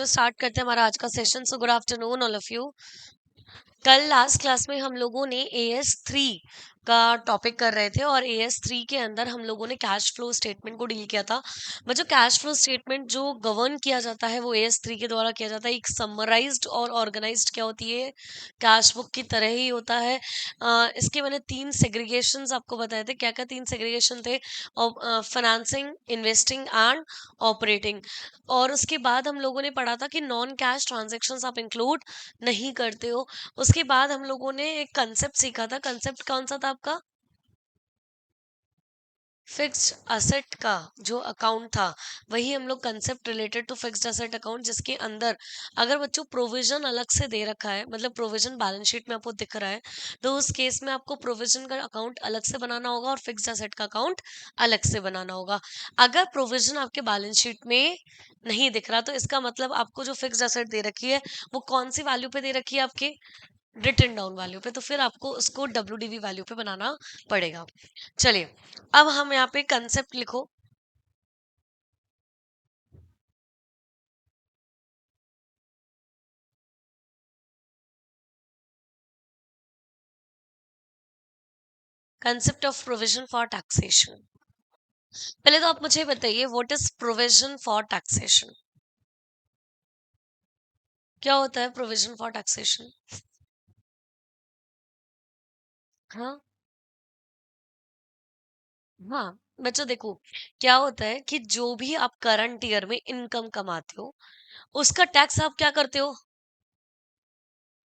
बच्चों स्टार्ट करते हैं हमारा आज का session. So good afternoon all of you. कल लास्ट क्लास में हम लोगों ने AS3 का टॉपिक कर रहे थे और AS3 के अंदर हम लोगों ने कैश फ्लो स्टेटमेंट को डील किया था। बच्चों कैश फ्लो स्टेटमेंट जो गवर्न किया जाता है वो AS3 के द्वारा किया जाता है। एक समराइज्ड और ऑर्गेनाइज्ड क्या होती है, कैश बुक की तरह ही होता है। इसके मैंने 3 सेग्रीगेशंस आपको बताए थे। क्या क्या 3 सेग्रीगेशन थे? Financing, investing and operating. और उसके बाद हम लोगों ने पढ़ा था कि नॉन कैश ट्रांजेक्शन्स आप इंक्लूड नहीं करते हो। उसके बाद हम लोगों ने एक कंसेप्ट सीखा था। कंसेप्ट कौन सा था आपका? फिक्स्ड असेट का जो अकाउंट था वही हम लोग concept related to fixed asset account, जिसके अंदर अगर बच्चों प्रोविजन अलग से दे रखा है, मतलब प्रोविजन बैलेंस शीट में आपको दिख रहा है, तो उस केस में आपको प्रोविजन का अकाउंट अलग से बनाना होगा और फिक्स्ड असेट का अकाउंट अलग से बनाना होगा। अगर प्रोविजन आपके बैलेंस शीट में नहीं दिख रहा तो इसका मतलब आपको जो फिक्स्ड असेट दे रखी है वो कौन सी वैल्यू पे दे रखी है? आपके रिटन डाउन वैल्यू पे। तो फिर आपको उसको WDV वैल्यू पे बनाना पड़ेगा। चलिए अब हम यहाँ पे कंसेप्ट लिखो। Concept of provision for taxation. पहले तो आप मुझे बताइए what is provision for taxation? क्या होता है प्रोविजन फॉर टैक्सेशन? हाँ, हाँ बच्चों देखो, क्या होता है कि जो भी आप करंट ईयर में इनकम कमाते हो उसका टैक्स आप क्या करते हो?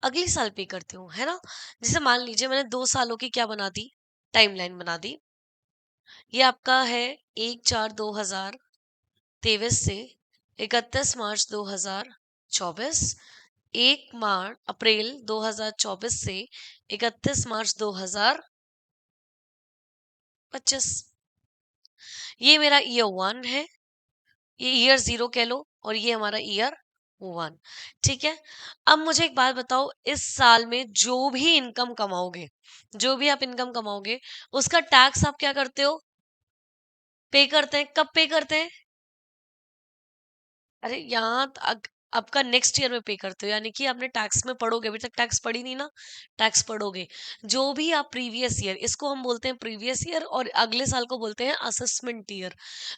अगले साल पे करते हो, है ना। जैसे मान लीजिए मैंने 2 सालों की क्या बना दी, टाइमलाइन बना दी। ये आपका है 1/4/2023 से 31 मार्च 2024, 1 अप्रैल 2024 से 31 मार्च 2025। ये मेरा ईयर 1 है, ये ईयर 0 कह लो और ये हमारा ईयर 1। ठीक है। अब मुझे एक बात बताओ, इस साल में जो भी इनकम कमाओगे, जो भी आप इनकम कमाओगे उसका टैक्स आप क्या करते हो? पे करते हैं। कब पे करते हैं? अरे यहाँ आपका नेक्स्ट ईयर में पे करते हो, यानी कि आपने टैक्स में पढ़ोगे। अभी तक टैक्स पढ़ी नहीं ना, टैक्स पढ़ोगे। जो भी आप प्रीवियस ईयर, इसको हम बोलते हैं प्रीवियस ईयर और अगले साल को बोलते हैं असेसमेंट ईयर।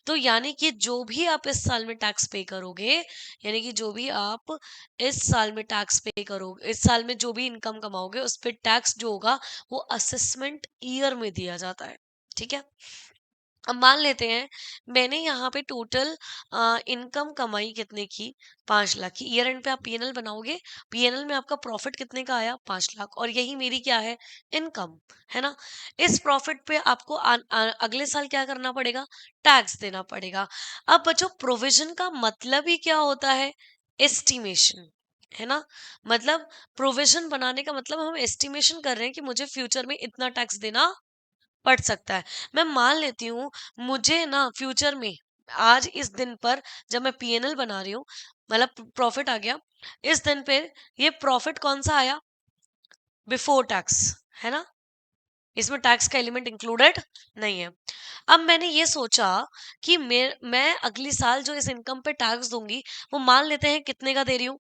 तो यानी कि जो भी आप इस साल में टैक्स पे करोगे, यानी कि जो भी आप इस साल में टैक्स पे करोगे, इस साल में जो भी इनकम कमाओगे उस पर टैक्स जो होगा वो असेसमेंट ईयर में दिया जाता है। ठीक है। अब मान लेते हैं मैंने यहाँ पे टोटल इनकम कमाई कितने की, 5 लाख की। ईयर एंड पे आप पीएनएल बनाओगे, पीएनएल में आपका प्रॉफिट कितने का आया, 5 लाख, और यही मेरी क्या है, इनकम, है ना। इस प्रॉफिट पे आपको अगले साल क्या करना पड़ेगा, टैक्स देना पड़ेगा। अब बच्चों प्रोविजन का मतलब ही क्या होता है, एस्टिमेशन, है ना। मतलब प्रोविजन बनाने का मतलब हम एस्टिमेशन कर रहे हैं कि मुझे फ्यूचर में इतना टैक्स देना पड़ सकता है। मैं मान लेती हूँ मुझे ना फ्यूचर में, आज इस दिन पर जब मैं पीएनएल बना रही हूँ, मतलब प्रॉफिट आ गया, इस दिन पे ये प्रॉफिट कौन सा आया, बिफोर टैक्स, है ना। इसमें टैक्स का एलिमेंट इंक्लूडेड नहीं है। अब मैंने ये सोचा कि मैं अगली साल जो इस इनकम पे टैक्स दूंगी वो मान लेते हैं कितने का दे रही हूँ।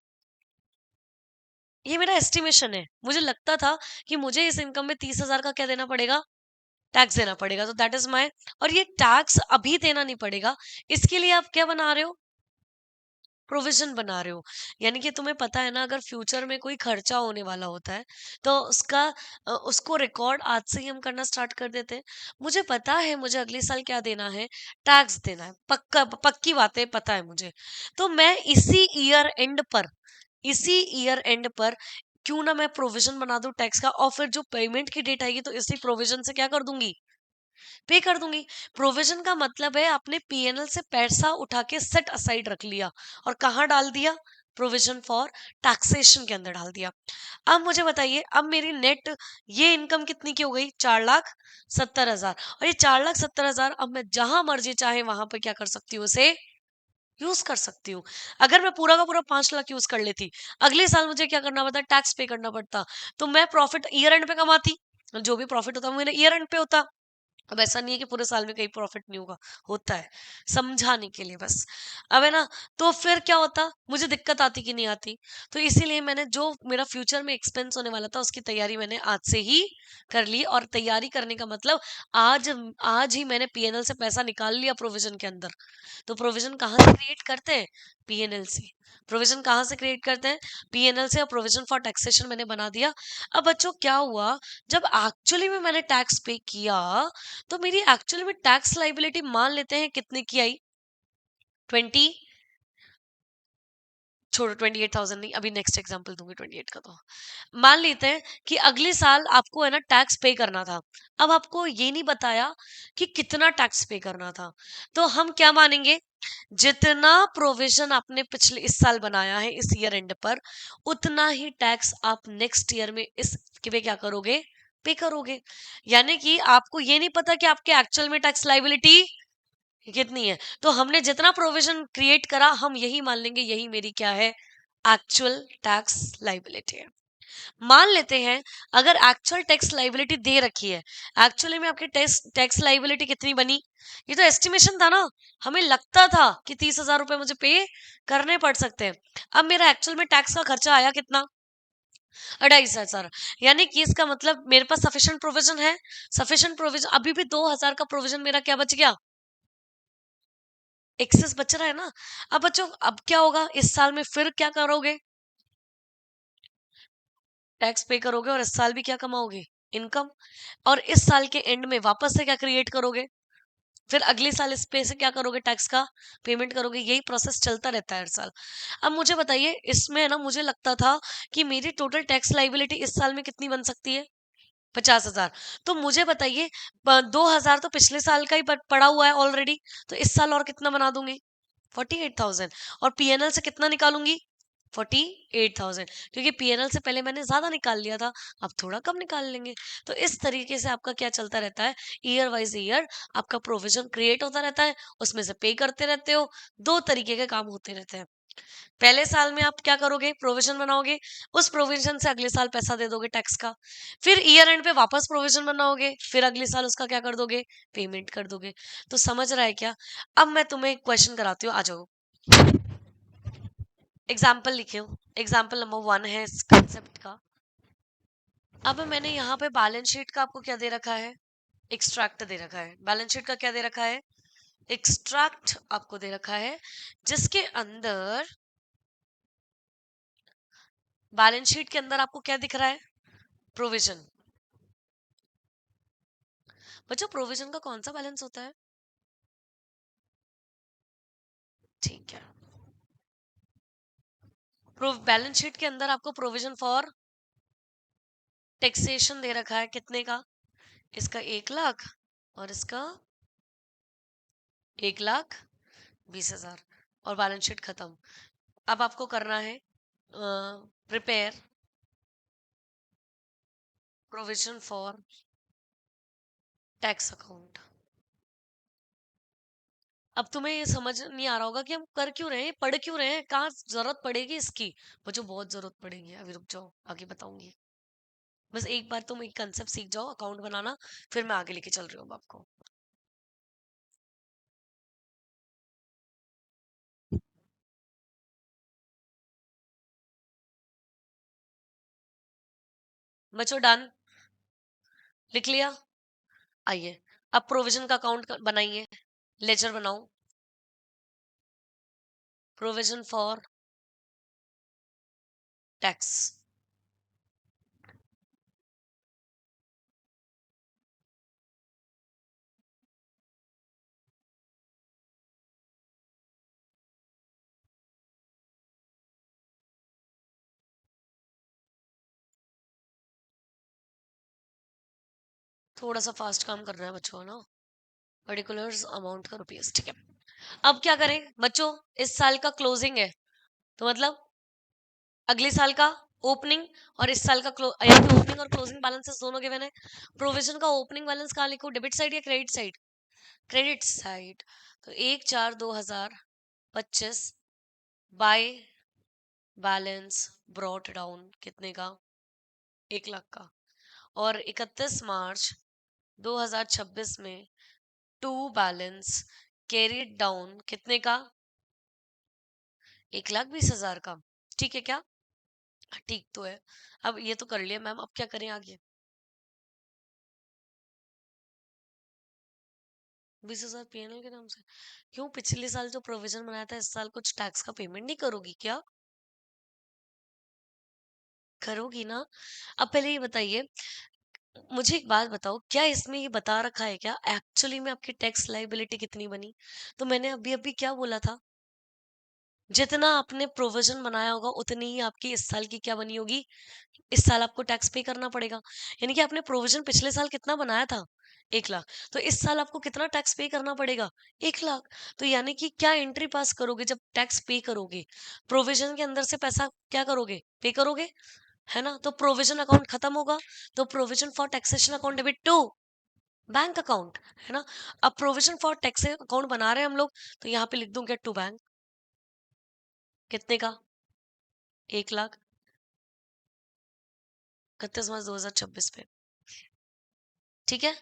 ये मेरा एस्टिमेशन है। मुझे लगता था कि मुझे इस इनकम में 30,000 का क्या देना पड़ेगा, टैक्स देना पड़ेगा। तो दैट इज माई, और ये टैक्स अभी देना नहीं पड़ेगा। इसके लिए आप क्या बना रहे हो, प्रोविजन बना रहे हो। यानी कि तुम्हें पता है ना, अगर फ्यूचर में कोई खर्चा होने वाला होता है तो उसको रिकॉर्ड आज से ही हम करना स्टार्ट कर देते हैं। मुझे पता है मुझे अगले साल क्या देना है, टैक्स देना है, पक्का पक्की बातें पता है मुझे। तो मैं इसी ईयर एंड पर क्यों ना मैं प्रोविजन बना दूं टैक्स का, और फिर जो पेमेंट की डेट आएगी तो इसी प्रोविजन से क्या कर दूंगी, पे कर दूंगी। प्रोविजन का मतलब है आपने पीएनएल से पैसा उठा के सेट असाइड रख लिया और कहाँ डाल दिया, प्रोविजन फॉर टैक्सेशन के अंदर डाल दिया। अब मुझे बताइए, अब मेरी नेट ये इनकम कितनी की हो गई, 4,70,000। और ये 4,70,000 अब मैं जहां मर्जी चाहे वहां पर क्या कर सकती हूँ, उसे यूज कर सकती हूँ। अगर मैं पूरा का पूरा 5 लाख यूज कर लेती, अगले साल मुझे क्या करना पड़ता, टैक्स पे करना पड़ता। तो मैं प्रॉफिट ईयर एंड पे कमाती, जो भी प्रॉफिट होता मेरा ईयर एंड पे होता। अब ऐसा नहीं है कि पूरे साल में कहीं प्रॉफिट नहीं होगा, होता है, समझाने के लिए बस। अब है ना, तो फिर क्या होता, मुझे दिक्कत आती कि नहीं आती? तो इसीलिए मैंने जो मेरा फ्यूचर में एक्सपेंस होने वाला था उसकी तैयारी मैंने आज से ही कर ली। और तैयारी करने का मतलब आज आज ही मैंने पीएनएल से पैसा निकाल लिया प्रोविजन के अंदर। तो प्रोविजन कहाँ से क्रिएट करते हैं? पीएनएल से। प्रोविजन कहाँ से क्रिएट करते हैं? पीएनएल से। और प्रोविजन फॉर टैक्सेशन मैंने बना दिया। अब बच्चों क्या हुआ, जब एक्चुअली में मैंने टैक्स पे किया, तो मेरी एक्चुअली में टैक्स लाइबिलिटी मान लेते हैं कितने की आई? 20, छोड़ो 28,000 नहीं, अभी नेक्स्ट एग्जांपल दूंगी 28 का। तो मान लेते हैं कि अगले साल आपको है ना टैक्स पे करना था। अब आपको ये नहीं बताया कि कितना टैक्स पे करना था। तो हम क्या मानेंगे? जितना प्रोविजन आपने पिछले इस साल बनाया है इस ईयर एंड पर, उतना ही टैक्स आप नेक्स्ट ईयर में इस पे क्या करोगे? पे करोगे। यानी कि आपको ये नहीं पता कि आपके एक्चुअल में टैक्स लाइबिलिटी कितनी है। तो हमने जितना प्रोविजन क्रिएट करा, हम यही मान लेंगे यही मेरी क्या है? एक्चुअल टैक्स लाइबिलिटी है। मान लेते हैं अगर एक्चुअल टैक्स लाइबिलिटी दे रखी है, एक्चुअली में आपकी टैक्स टैक्स लाइबिलिटी कितनी बनी? ये तो एस्टिमेशन था ना, हमें लगता था कि 30,000 रुपए मुझे पे करने पड़ सकते हैं। अब मेरा एक्चुअल में टैक्स का खर्चा आया कितना? 2,500। यानी कि इसका मतलब मेरे पास सफिशिएंट प्रोविजन है। सफिशिएंट प्रोविजन, अभी भी 2,000 का प्रोविजन मेरा क्या बच गया? एक्सेस बच रहा है ना। अब बच्चों अब क्या होगा, इस साल में फिर क्या करोगे? टैक्स पे करोगे और इस साल भी क्या कमाओगे? इनकम। और इस साल के एंड में वापस से क्या क्रिएट करोगे? फिर अगले साल इस पे से क्या करोगे? टैक्स का पेमेंट करोगे। यही प्रोसेस चलता रहता है हर साल। अब मुझे बताइए, इसमें ना मुझे लगता था कि मेरी टोटल टैक्स लाइबिलिटी इस साल में कितनी बन सकती है? 50,000। तो मुझे बताइए, 2,000 तो पिछले साल का ही पड़ा हुआ है ऑलरेडी। तो इस साल और कितना बना दूंगी? 48,000। और पीएनएल से कितना निकालूंगी? 48,000। क्योंकि पीएनएल से पहले मैंने ज्यादा निकाल लिया था, अब थोड़ा कम निकाल लेंगे। तो इस तरीके से आपका क्या चलता रहता है? ईयर वाइज ईयर आपका प्रोविजन क्रिएट होता रहता है, उसमें से पे करते रहते हो। दो तरीके के काम होते रहते हैं। पहले साल में आप क्या करोगे? प्रोविजन बनाओगे, उस प्रोविजन से अगले साल पैसा दे दोगे टैक्स का। फिर ईयर एंड पे वापस प्रोविजन बनाओगे, फिर अगले साल उसका क्या कर दोगे? पेमेंट कर दोगे। तो समझ रहा है क्या? अब मैं तुम्हें एक क्वेश्चन कराती हूँ, आ जाओ। एग्जाम्पल लिखे हो, एग्जाम्पल नंबर 1 है इस कंसेप्ट का। अब मैंने यहाँ पे बैलेंस शीट का आपको क्या दे रखा है? एक्सट्रैक्ट दे रखा है। बैलेंस शीट का क्या दे रखा है? एक्सट्रैक्ट आपको दे रखा है, जिसके अंदर बैलेंस शीट के अंदर आपको क्या दिख रहा है? प्रोविजन। बच्चों प्रोविजन का कौन सा बैलेंस होता है? ठीक है, बैलेंस शीट के अंदर आपको प्रोविजन फॉर टैक्सेशन दे रखा है, कितने का? इसका 1,00,000 और इसका 1,20,000। और बैलेंस शीट खत्म। अब आपको करना है prepare provision for tax account. अब तुम्हें ये समझ नहीं आ रहा होगा कि हम कर क्यों रहे हैं, पढ़ क्यों रहे हैं, कहाँ जरूरत पड़ेगी इसकी। बच्चों बहुत जरूरत पड़ेगी, अभी रुक जाओ, आगे बताऊंगी। बस एक बार तुम एक कंसेप्ट सीख जाओ अकाउंट बनाना, फिर मैं आगे लेके चल रही हूँ आपको। बच्चों डन, लिख लिया? आइए, अब प्रोविजन का अकाउंट बनाइए, लेजर बनाओ। Provision for tax. थोड़ा सा फास्ट काम कर रहा है बच्चों ना। पर्टिकुलर्स अमाउंट का रुपीज, ठीक है। अब क्या करें बच्चों, इस साल का क्लोजिंग है, तो मतलब अगले साल का ओपनिंग, और इस साल का यानी कि ओपनिंग और क्लोजिंग बैलेंसेस दोनों गिवन है। प्रोविजन का ओपनिंग बैलेंस कहाँ लिखूं, डेबिट साइड या क्रेडिट साइड? Credit side. तो 1/4/2025 बाय बैलेंस ब्रॉट डाउन कितने का? 1,00,000 का। और 31 मार्च 2026 में टू बैलेंस कैरिड डाउन कितने का? 1,20,000 का। ठीक है क्या? ठीक तो है। अब ये तो कर लिया मैम, अब क्या करें आगे? 20,000 पीएनएल के नाम से। क्यों, पिछले साल जो प्रोविजन बनाया था इस साल कुछ टैक्स का पेमेंट नहीं करोगी क्या? करोगी ना? अब पहले ये बताइए, मुझे एक बात बताओ, क्या इसमें ये बता रखा है क्या एक्चुअली में आपकी टैक्स लाइबिलिटी कितनी बनी? तो मैंने अभी अभी क्या बोला था, जितना आपने प्रोविजन बनाया होगा उतनी ही आपकी इस साल की क्या बनी होगी, इस साल आपको टैक्स पे करना पड़ेगा। यानी कि आपने प्रोविजन पिछले साल कितना बनाया था? 1 लाख। तो इस साल आपको कितना टैक्स पे करना पड़ेगा? 1 लाख। तो यानी कि क्या एंट्री पास करोगे जब टैक्स पे करोगे? प्रोविजन के अंदर से पैसा क्या करोगे, पे करोगे, है ना? तो प्रोविजन अकाउंट खत्म होगा, तो provision for taxation account debit to bank account, है ना? अब प्रोविजन फॉर टैक्स अकाउंट बना रहे हैं हम लोग, तो यहाँ पे लिख दूं गेट टू बैंक। कितने का? 1 लाख, 31 मार्च 2026 पे। ठीक है,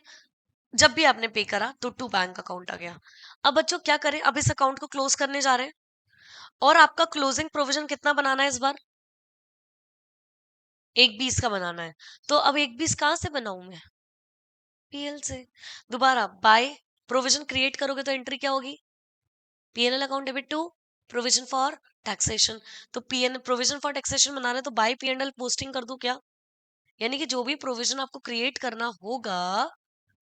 जब भी आपने पे करा तो टू बैंक अकाउंट आ गया। अब बच्चों क्या करें, अब इस अकाउंट को क्लोज करने जा रहे हैं, और आपका क्लोजिंग प्रोविजन कितना बनाना है इस बार? 1,20 का बनाना है। तो अब 1,20 कहां से बनाऊं मैं? पीएल से। दोबारा बाय प्रोविजन क्रिएट करोगे तो एंट्री क्या होगी? PNL account debit to provision for taxation. तो पीएन प्रोविजन फॉर टैक्सेशन बना रहे तो बाय पीएनएल पोस्टिंग कर दूं क्या? यानी कि जो भी प्रोविजन आपको क्रिएट करना होगा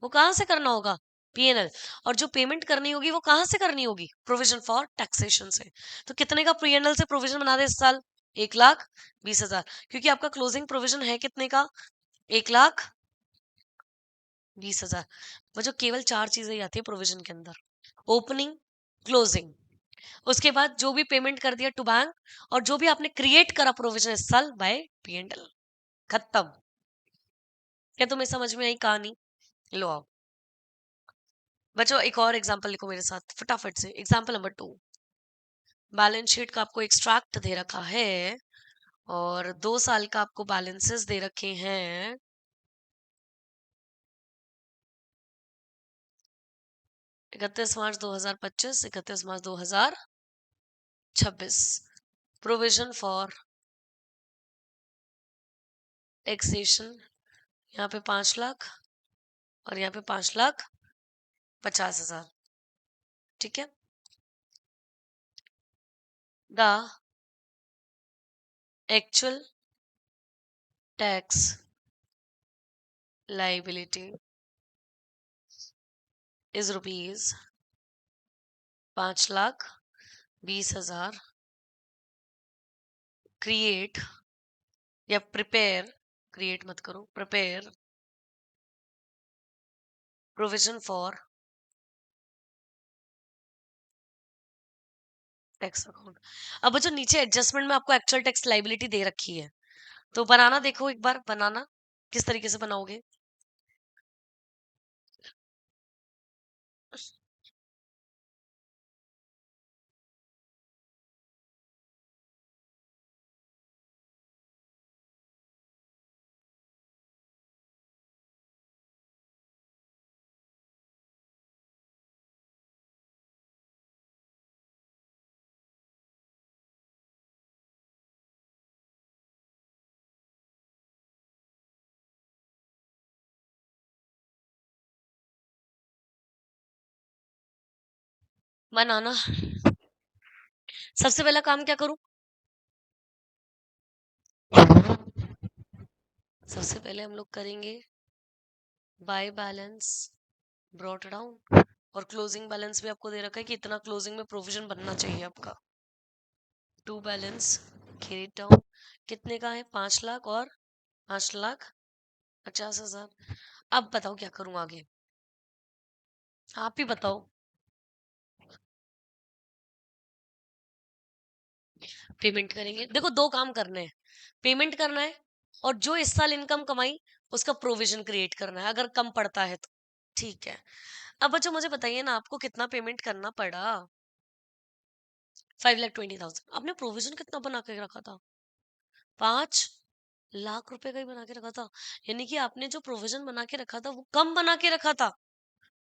वो कहां से करना होगा? पीएनएल। और जो पेमेंट करनी होगी वो कहां से करनी होगी? प्रोविजन फॉर टैक्सेशन से। तो कितने का पीएनएल से प्रोविजन बना दे इस साल? 1,20,000। क्योंकि आपका क्लोजिंग प्रोविजन है कितने का? 1,20,000। वो जो केवल 4 चीजें ही आती है प्रोविजन के अंदर, ओपनिंग, क्लोजिंग, उसके बाद जो भी पेमेंट कर दिया टू बैंक, और जो भी आपने क्रिएट करा प्रोविजन इस साल बाय पीएनएल। खत्म। क्या तुम्हें समझ में आई कहानी? लो आओ बच्चों, एक और एग्जांपल लिखो मेरे साथ फटाफट से। एग्जांपल नंबर 2, बैलेंस शीट का आपको एक्सट्रैक्ट दे रखा है और 2 साल का आपको बैलेंसेस दे रखे हैं। 31 मार्च 2025, 31 मार्च 2026। प्रोविजन फॉर टैक्सेशन, यहाँ पे 5 लाख और यहाँ पे 5,50,000। ठीक है, the actual tax liability is rupees 5,20,000। Create या प्रिपेयर, क्रिएट मत करो, prepare provision for tax account. अब जो नीचे एडजस्टमेंट में आपको एक्चुअल टैक्स लाइबिलिटी दे रखी है, तो बनाना देखो एक बार, बनाना किस तरीके से बनाओगे? बनाना, सबसे पहला काम क्या करूं? सबसे पहले हम लोग करेंगे बाय बैलेंस ब्रॉट डाउन, और क्लोजिंग बैलेंस भी आपको दे रखा है कि इतना क्लोजिंग में प्रोविजन बनना चाहिए आपका। टू बैलेंस कैरी डाउन कितने का है? 5 लाख और 5,50,000। अब बताओ क्या करूं आगे, आप ही बताओ। पेमेंट करेंगे, देखो दो काम करने हैं, पेमेंट करना है और जो इस साल इनकम कमाई उसका प्रोविजन क्रिएट करना है अगर कम पड़ता है तो। ठीक है, अब बच्चों मुझे बताइए ना, आपको कितना पेमेंट करना पड़ा? 5,20,000। आपने प्रोविजन कितना बना के रखा था? 5 लाख रुपए का ही बना के रखा था, यानी कि आपने जो प्रोविजन बना के रखा था वो कम बना के रखा था।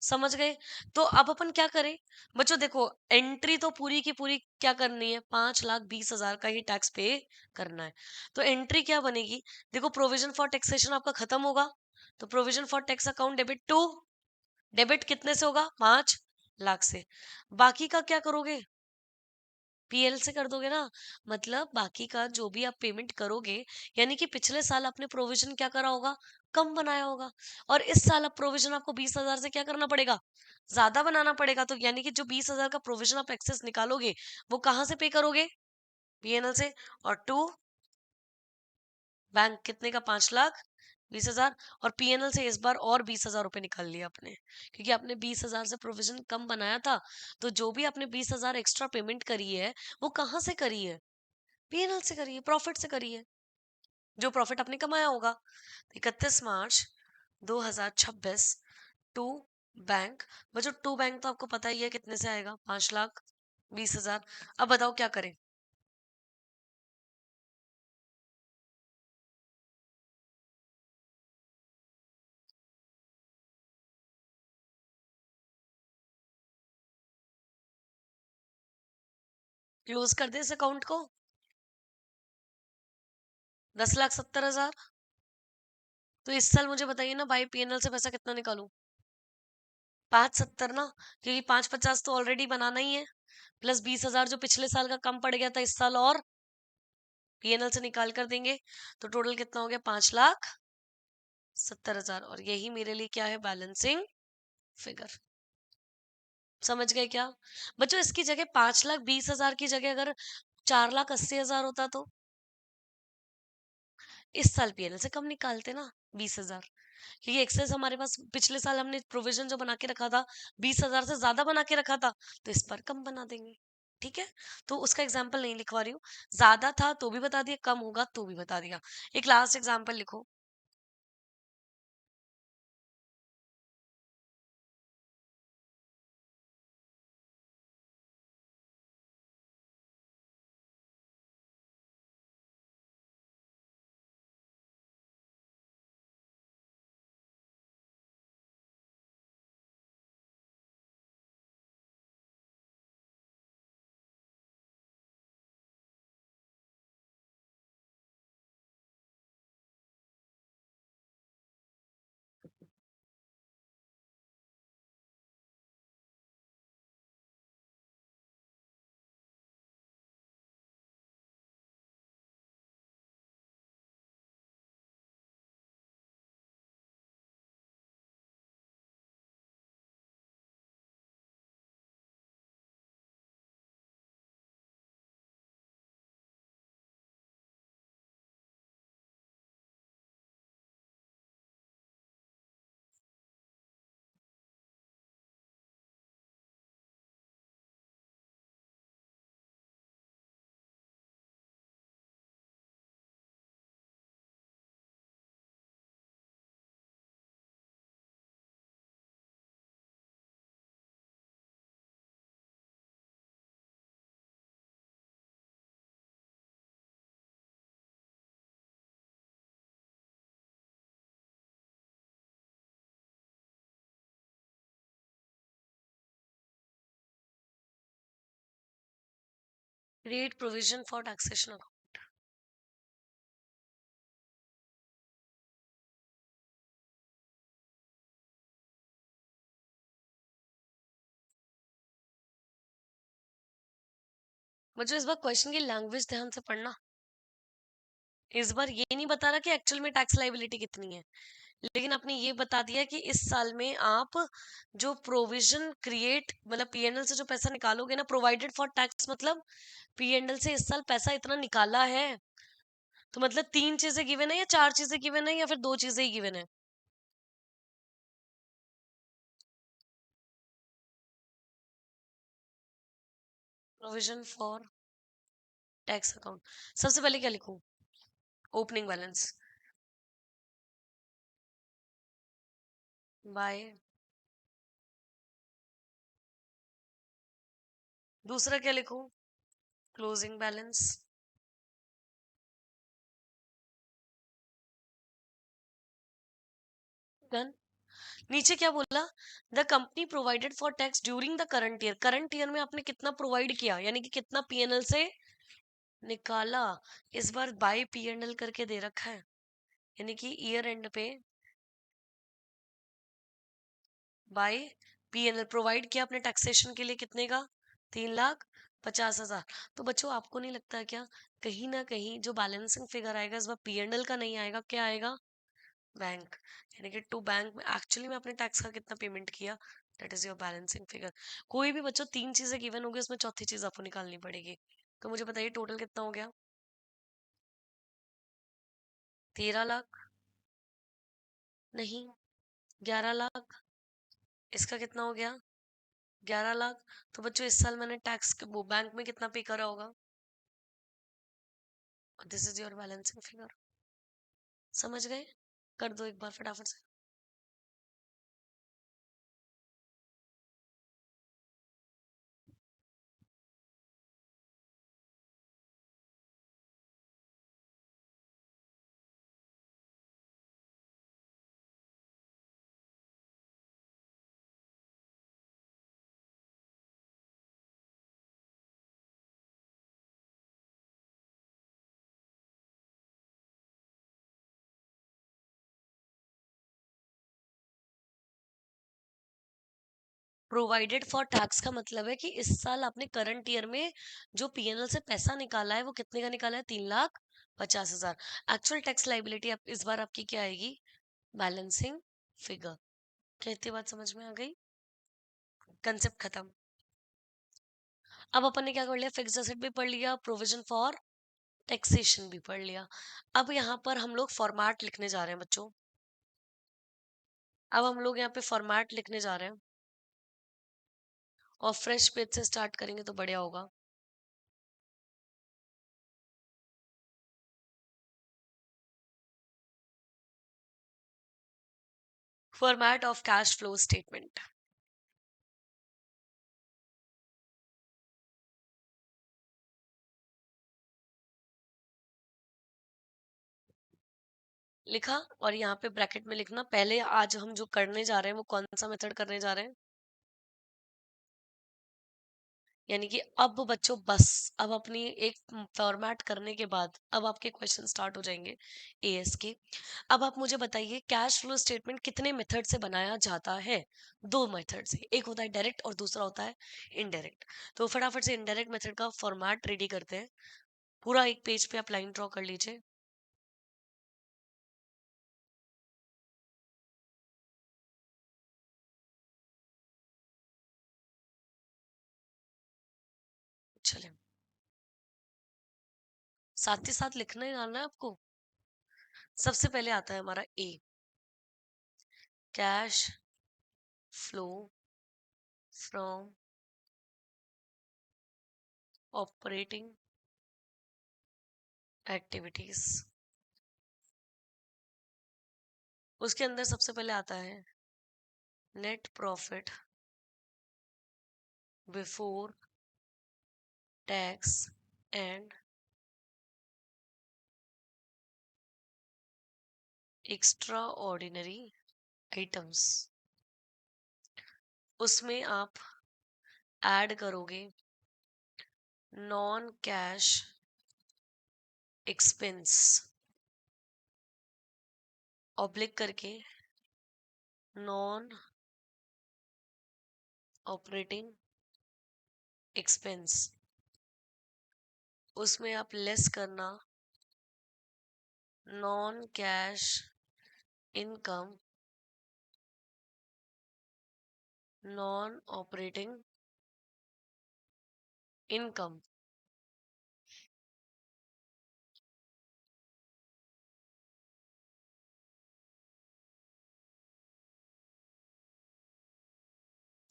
समझ गए? तो अब अपन क्या करें? बच्चों देखो, एंट्री तो पूरी की पूरी क्या करनी है, 5,20,000 का ही टैक्स पे करना है। तो एंट्री क्या बनेगी? देखो, प्रोविजन फॉर टैक्सेशन आपका खत्म होगा, तो provision for tax account debit to, debit कितने से होगा? 5,00,000 से। बाकी का क्या करोगे? पीएल से कर दोगे ना। मतलब बाकी का जो भी आप पेमेंट करोगे, यानी कि पिछले साल आपने प्रोविजन क्या करा होगा? कम बनाया होगा। और इस साल अब प्रोविजन आपको 20,000 से क्या करना पड़ेगा? ज्यादा बनाना पड़ेगा। तो यानी कि जो 20,000 का प्रोविजन आप एक्सेस निकालोगे, वो कहाँ से पे करोगे? पीएनएल से। और टू बैंक कितने का? 5,20,000। और पीएनएल से इस बार और 20,000 रुपए निकाल लिया आपने, क्योंकि आपने 20,000 से प्रोविजन कम बनाया था। तो जो भी आपने 20,000 एक्स्ट्रा पेमेंट करी है, वो कहाँ से करी है? पीएनएल से करी है, प्रॉफिट से करी है, जो प्रॉफिट आपने कमाया होगा। 31 मार्च 2026 टू बैंक। बच्चों टू बैंक तो आपको पता ही है कितने से आएगा? 5,20,000। अब बताओ क्या करें? क्लोज कर दे इस अकाउंट को? 10,70,000। तो इस साल मुझे बताइए ना भाई, पीएनएल से पैसा कितना निकालूं? 5,70 ना, क्योंकि 5,50 तो ऑलरेडी बनाना ही है, प्लस 20,000 जो पिछले साल का कम पड़ गया था इस साल, और पीएनएल से निकाल कर देंगे। तो टोटल कितना हो गया? 5,70,000। और यही मेरे लिए क्या है? Balancing figure. समझ गए क्या? बच्चों इसकी जगह 5,20,000 की जगह अगर 4,80,000 होता, तो इस साल पीएनएल से कम निकालते ना, 20,000। क्योंकि एक्सेस हमारे पास पिछले साल हमने प्रोविजन जो बना के रखा था, 20,000 से ज्यादा बना के रखा था, तो इस बार कम बना देंगे। ठीक है? तो उसका एग्जाम्पल नहीं लिखवा रही हूँ। ज्यादा था तो भी बता दिया, कम होगा तो भी बता दिया। एक लास्ट एग्जाम्पल लिखो। Create provision for taxation account. मुझे इस बार क्वेश्चन की लैंग्वेज ध्यान से पढ़ना। इस बार ये नहीं बता रहा कि एक्चुअल में टैक्स लाइबिलिटी कितनी है, लेकिन आपने ये बता दिया कि इस साल में आप जो प्रोविजन क्रिएट, मतलब पीएनएल से जो पैसा निकालोगे ना, प्रोवाइडेड फॉर टैक्स, मतलब पीएनएल से इस साल पैसा इतना निकाला है। तो मतलब तीन चीजें गिवन है या चार चीजें गिवन है या फिर दो चीजें ही गिवन है? Provision for tax account. सबसे पहले क्या लिखूं? Opening balance bye. दूसरा क्या लिखूं? Closing balance. डन। नीचे क्या बोला? The company provided for tax during the current year में आपने कितना प्रोवाइड किया, यानी कि कितना पीएनएल से निकाला। इस बार बाय पीएनएल करके दे रखा है, यानी कि ईयर एंड पे बाय पीएनएल प्रोवाइड किया अपने टैक्सेशन के लिए कितने का? 3,50,000। तो बच्चों आपको नहीं लगता क्या कहीं ना कहीं जो बैलेंसिंग फिगर आएगा इस बार पीएनएल का नहीं आएगा, क्या आएगा? बैंक। यानी कि टू बैंक में एक्चुअली में आपने टैक्स का कितना पेमेंट किया, that is your balancing figure. कोई भी बच्चों तीन चीजें गिवन होगी, उसमें चौथी चीज आपको निकालनी पड़ेगी। तो मुझे बताइए टोटल कितना हो गया? 13 लाख? नहीं, 11 लाख। इसका कितना हो गया? 11 लाख। तो बच्चों इस साल मैंने टैक्स वो बैंक में कितना पे करा होगा? This is your balancing figure. समझ गए? कर दो एक बार फटाफट से। प्रोवाइडेड फॉर टैक्स का मतलब है कि इस साल आपने करंट ईयर में जो पीएनएल से पैसा निकाला है वो कितने का निकाला है? 3,50,000। एक्चुअल टैक्स लाइबिलिटी आप इस बार आपकी क्या आएगी? Balancing figure. क्या इतनी बात समझ में आ गई? कंसेप्ट खत्म। अब अपन ने क्या कर लिया? फिक्स्ड एसेट भी पढ़ लिया, प्रोविजन फॉर टैक्सेशन भी पढ़ लिया। अब यहाँ पर हम लोग फॉर्मेट लिखने जा रहे हैं बच्चों। अब हम लोग यहाँ पे फॉर्मेट लिखने जा रहे हैं और फ्रेश पेज से स्टार्ट करेंगे तो बढ़िया होगा। Format of cash flow statement. लिखा, और यहाँ पे ब्रैकेट में लिखना पहले आज हम जो करने जा रहे हैं वो कौन सा मेथड करने जा रहे हैं। यानी कि अब बच्चों बस, अब अपनी एक फॉर्मेट करने के बाद अब आपके क्वेश्चन स्टार्ट हो जाएंगे एएस के। अब आप मुझे बताइए कैश फ्लो स्टेटमेंट कितने मेथड से बनाया जाता है? दो मेथड से, एक होता है डायरेक्ट और दूसरा होता है इनडायरेक्ट। तो फटाफट से इनडायरेक्ट मेथड का फॉर्मेट रेडी करते हैं। पूरा एक पेज पे आप लाइन ड्रॉ कर लीजिए। चलिए, साथ ही साथ लिखना ही आना है आपको। सबसे पहले आता है हमारा A, cash flow from operating activities. उसके अंदर सबसे पहले आता है net profit before tax and extraordinary items. उसमें आप ऐड करोगे नॉन कैश एक्सपेंस, ऑब्लिक करके नॉन ऑपरेटिंग एक्सपेंस। उसमें आप लेस करना non cash income, non operating income.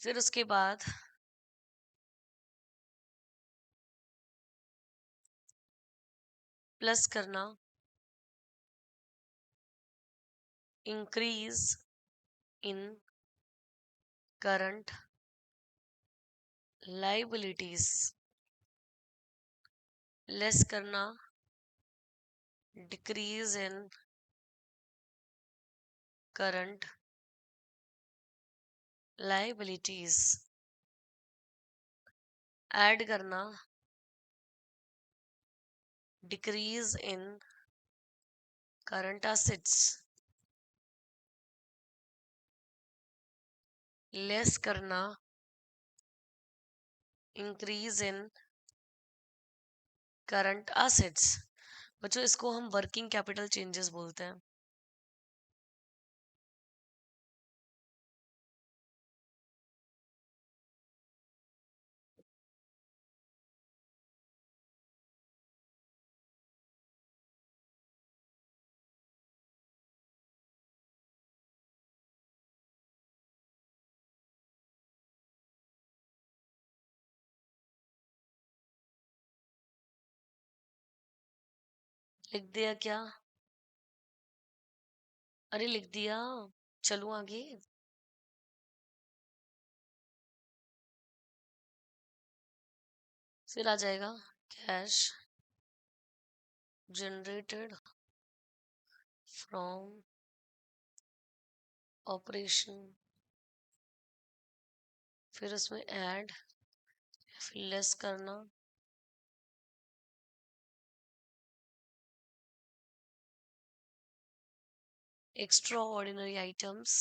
फिर उसके बाद प्लस करना increase in current liabilities, less करना decrease in current liabilities add करना, decrease in current assets, less करना, इंक्रीज इन करंट एसेट्स। बच्चों इसको हम वर्किंग कैपिटल चेंजेस बोलते हैं। लिख दिया क्या? अरे लिख दिया। चलूं आगे? फिर आ जाएगा कैश जनरेटेड फ्रॉम ऑपरेशन, फिर उसमें ऐड, फिर लेस करना, extra ordinary items,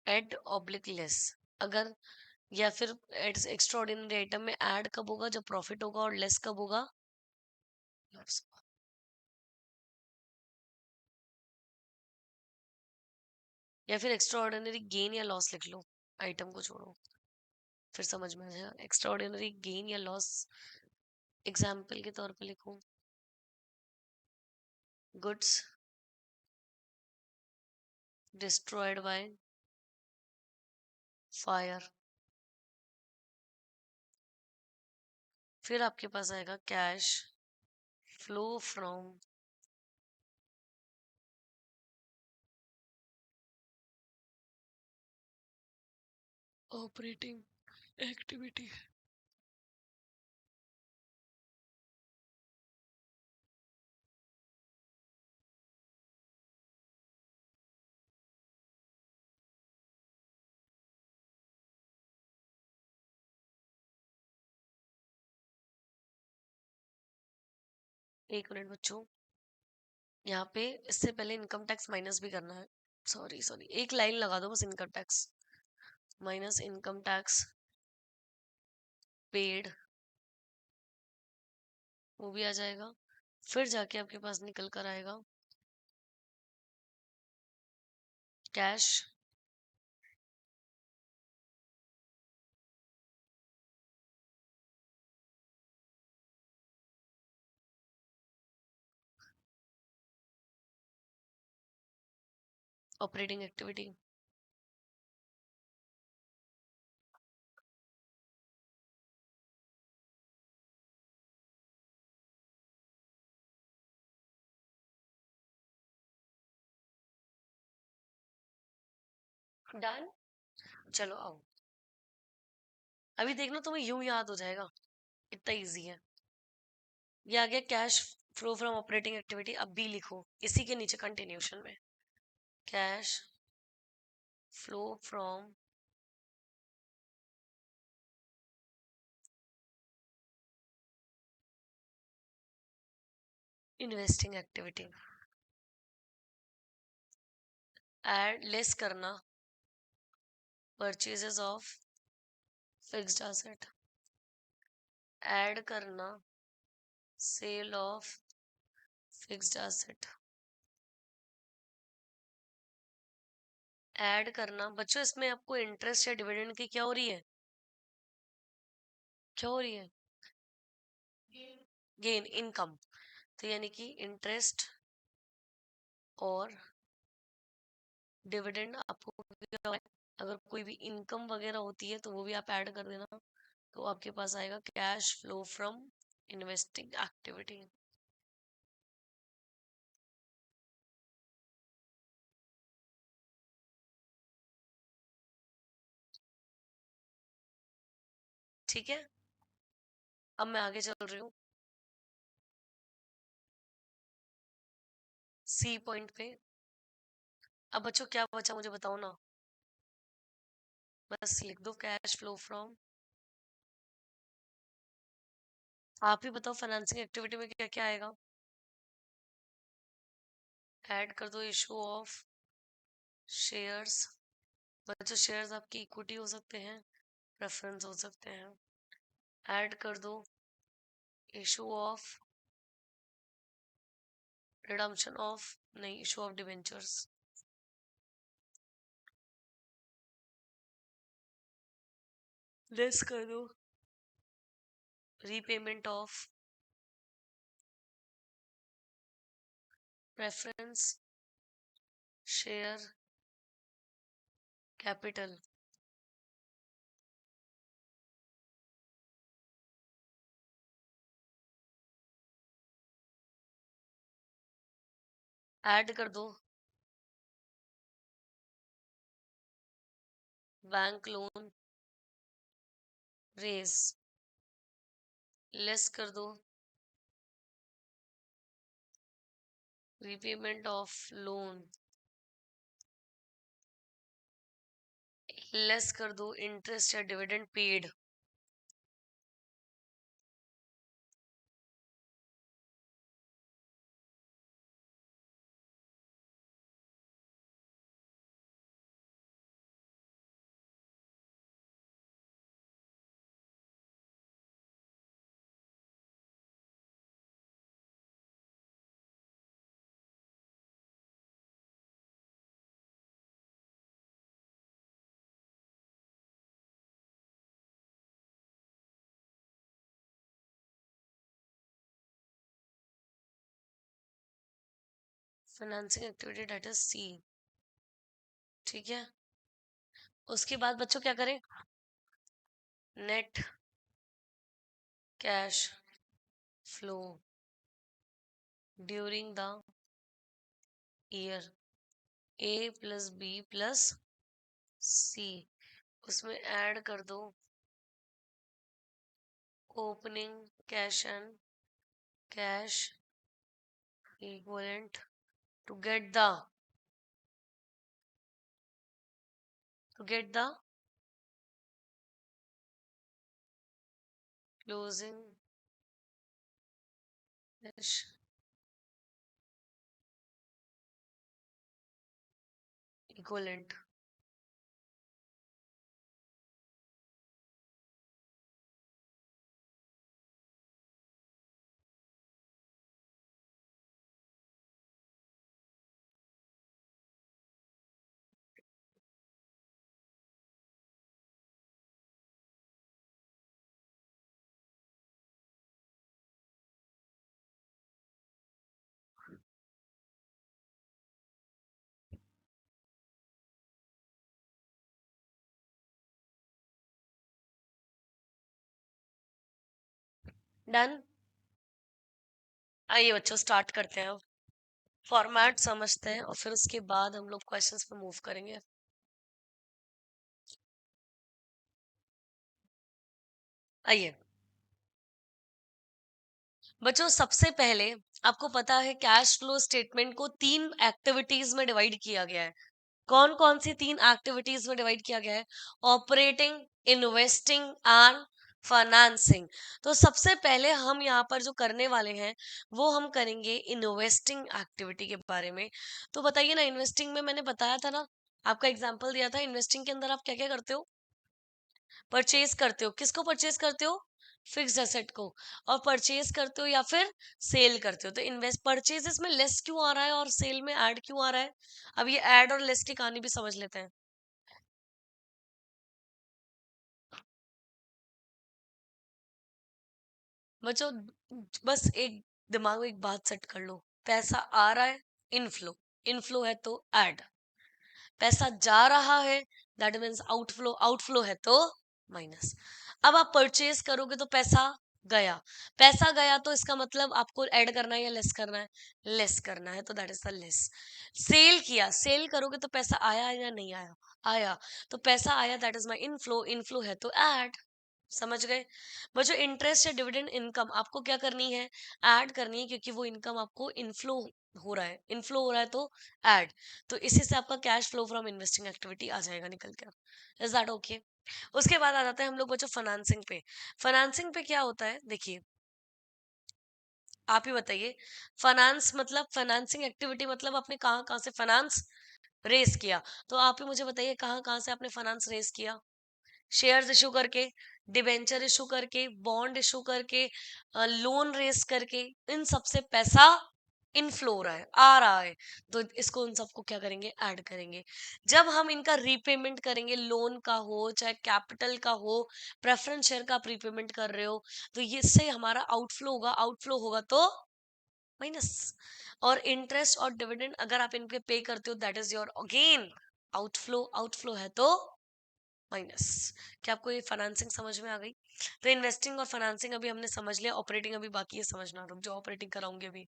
Ed oblique less. अगर या फिर एक्स्ट्रा ऑर्डिनरी आइटम में ऐड कब होगा? जब प्रॉफिट होगा, और लेस कब होगा? या फिर एक्स्ट्रा ऑर्डिनरी गेन या लॉस लिख लो, आइटम को छोड़ो, फिर समझ में आ जाएगा। एक्स्ट्रा ऑर्डिनरी गेन या लॉस एग्जाम्पल के तौर पे लिखो, गुड्स डिस्ट्रॉयड बाय फायर। फिर आपके पास आएगा cash flow from operating activity. एक मिनट बच्चों, यहाँ पे इससे पहले इनकम टैक्स माइनस भी करना है। सॉरी सॉरी, एक लाइन लगा दो बस, income tax minus income tax paid, वो भी आ जाएगा। फिर जाके आपके पास निकल कर आएगा कैश ऑपरेटिंग एक्टिविटी। डन। चलो आओ, अभी देख लो तुम्हें यूं याद हो जाएगा, इतना इजी है। ये आ गया cash flow from operating activity. अब भी लिखो इसी के नीचे कंटिन्यूशन में, cash flow from investing activity, add less करना purchases of fixed asset, add करना sale of fixed asset, add करना। बच्चों इसमें आपको इंटरेस्ट या डिविडेंड की क्या हो रही है? क्या हो रही है? Gain, income. तो यानी कि इंटरेस्ट और डिविडेंड आपको क्या है? अगर कोई भी इनकम वगैरह होती है तो वो भी आप ऐड कर देना, तो आपके पास आएगा cash flow from investing activity. ठीक है, अब मैं आगे चल रही हूँ। सी पॉइंट पे। अब बच्चों क्या बचा मुझे बताओ ना, बस लिख दो कैश फ्लो फ्रॉम। आप ही बताओ फाइनेंसिंग एक्टिविटी में क्या क्या आएगा। ऐड कर दो इशू ऑफ शेयर्स। बच्चों शेयर्स आपकी इक्विटी हो सकते हैं, प्रेफरेंस हो सकते हैं। ऐड कर दो इशू ऑफ रिडम्पशन ऑफ, नहीं इशू ऑफ डिवेंचर्स। लेस कर दो repayment of preference share capital. Add कर दो बैंक लोन रेस। लेस कर दो रीपेमेंट ऑफ लोन। लेस कर दो इंटरेस्ट या dividend paid. Financing activity debt is C. ठीक है, उसके बाद बच्चों क्या करें, net cash flow during the year, A plus B plus C. उसमें ऐड कर दो opening cash and cash equivalent to get the closing cash equivalent. Done. आइए बच्चों स्टार्ट करते हैं, फॉर्मेट समझते हैं और फिर उसके बाद हम लोग क्वेश्चंस पे मूव करेंगे। आइए बच्चों, सबसे पहले आपको पता है कैश फ्लो स्टेटमेंट को 3 एक्टिविटीज में डिवाइड किया गया है। कौन कौन सी 3 एक्टिविटीज में डिवाइड किया गया है? Operating, investing and financing. तो सबसे पहले हम यहाँ पर जो करने वाले हैं वो हम करेंगे इन्वेस्टिंग एक्टिविटी के बारे में। तो बताइए ना, इन्वेस्टिंग में मैंने बताया था ना, आपका एग्जांपल दिया था, इन्वेस्टिंग के अंदर आप क्या क्या करते हो? परचेज करते हो। किसको परचेज करते हो? फिक्स्ड एसेट को। और परचेज करते हो या फिर सेल करते हो। तो इन्वेस्ट परचेजेस में लेस क्यों आ रहा है और सेल में ऐड क्यों आ रहा है? अब ये ऐड और लेस की कहानी भी समझ लेते हैं। बच्चों बस एक दिमाग में एक बात सेट कर लो, पैसा आ रहा है इनफ्लो, इनफ्लो है तो ऐड। पैसा जा रहा है दैट मीन्स आउटफ्लो, आउटफ्लो है तो माइनस। अब आप परचेज करोगे तो पैसा गया, पैसा गया तो इसका मतलब आपको ऐड करना है या लेस करना है? लेस करना है, तो that is the less. Sell किया, सेल करोगे तो पैसा आया या नहीं आया? आया, तो पैसा आया that is my inflow, inflow है तो ऐड। समझ गए? वो जो इंटरेस्ट या डिविडेंड इनकम आपको क्या करनी है, ऐड करनी है, क्योंकि वो इनकम आपको इनफ्लो हो रहा है, इनफ्लो हो रहा है तो ऐड, तो इसी से आपका cash flow from investing activity आ जाएगा निकल कर। Is that okay? उसके बाद आ जाते हैं हम लोग बच्चों फाइनेंसिंग पे। फाइनेंसिंग पे क्या होता है, देखिए आप ही बताइए। फाइनेंस मतलब फाइनेंसिंग एक्टिविटी मतलब आपने कहाँ कहाँ से फाइनेंस रेस किया, तो आप ही मुझे बताइए कहाँ कहाँ से आपने फाइनेंस रेस किया। शेयर्स इशू करके, डिबेंचर इशू करके, बॉन्ड इशू करके, लोन रेस करके, इन सब से पैसा इनफ्लो हो रहा है, आ रहा है। तो इसको उन सबको क्या करेंगे, ऐड करेंगे। जब हम इनका रीपेमेंट करेंगे, लोन का हो चाहे कैपिटल का हो, प्रेफरेंस शेयर का प्रीपेमेंट कर रहे हो, तो ये इससे हमारा आउटफ्लो होगा, आउटफ्लो होगा तो माइनस। और इंटरेस्ट और डिविडेंड अगर आप इनके पे करते हो, that is your again outflow, outflow है तो माइनस। क्या आपको ये फाइनेंसिंग समझ में आ गई? तो इन्वेस्टिंग और फाइनेंसिंग अभी हमने समझ लिया, ऑपरेटिंग अभी बाकी है समझना, रुक जाओ ऑपरेटिंग कराऊंगी अभी।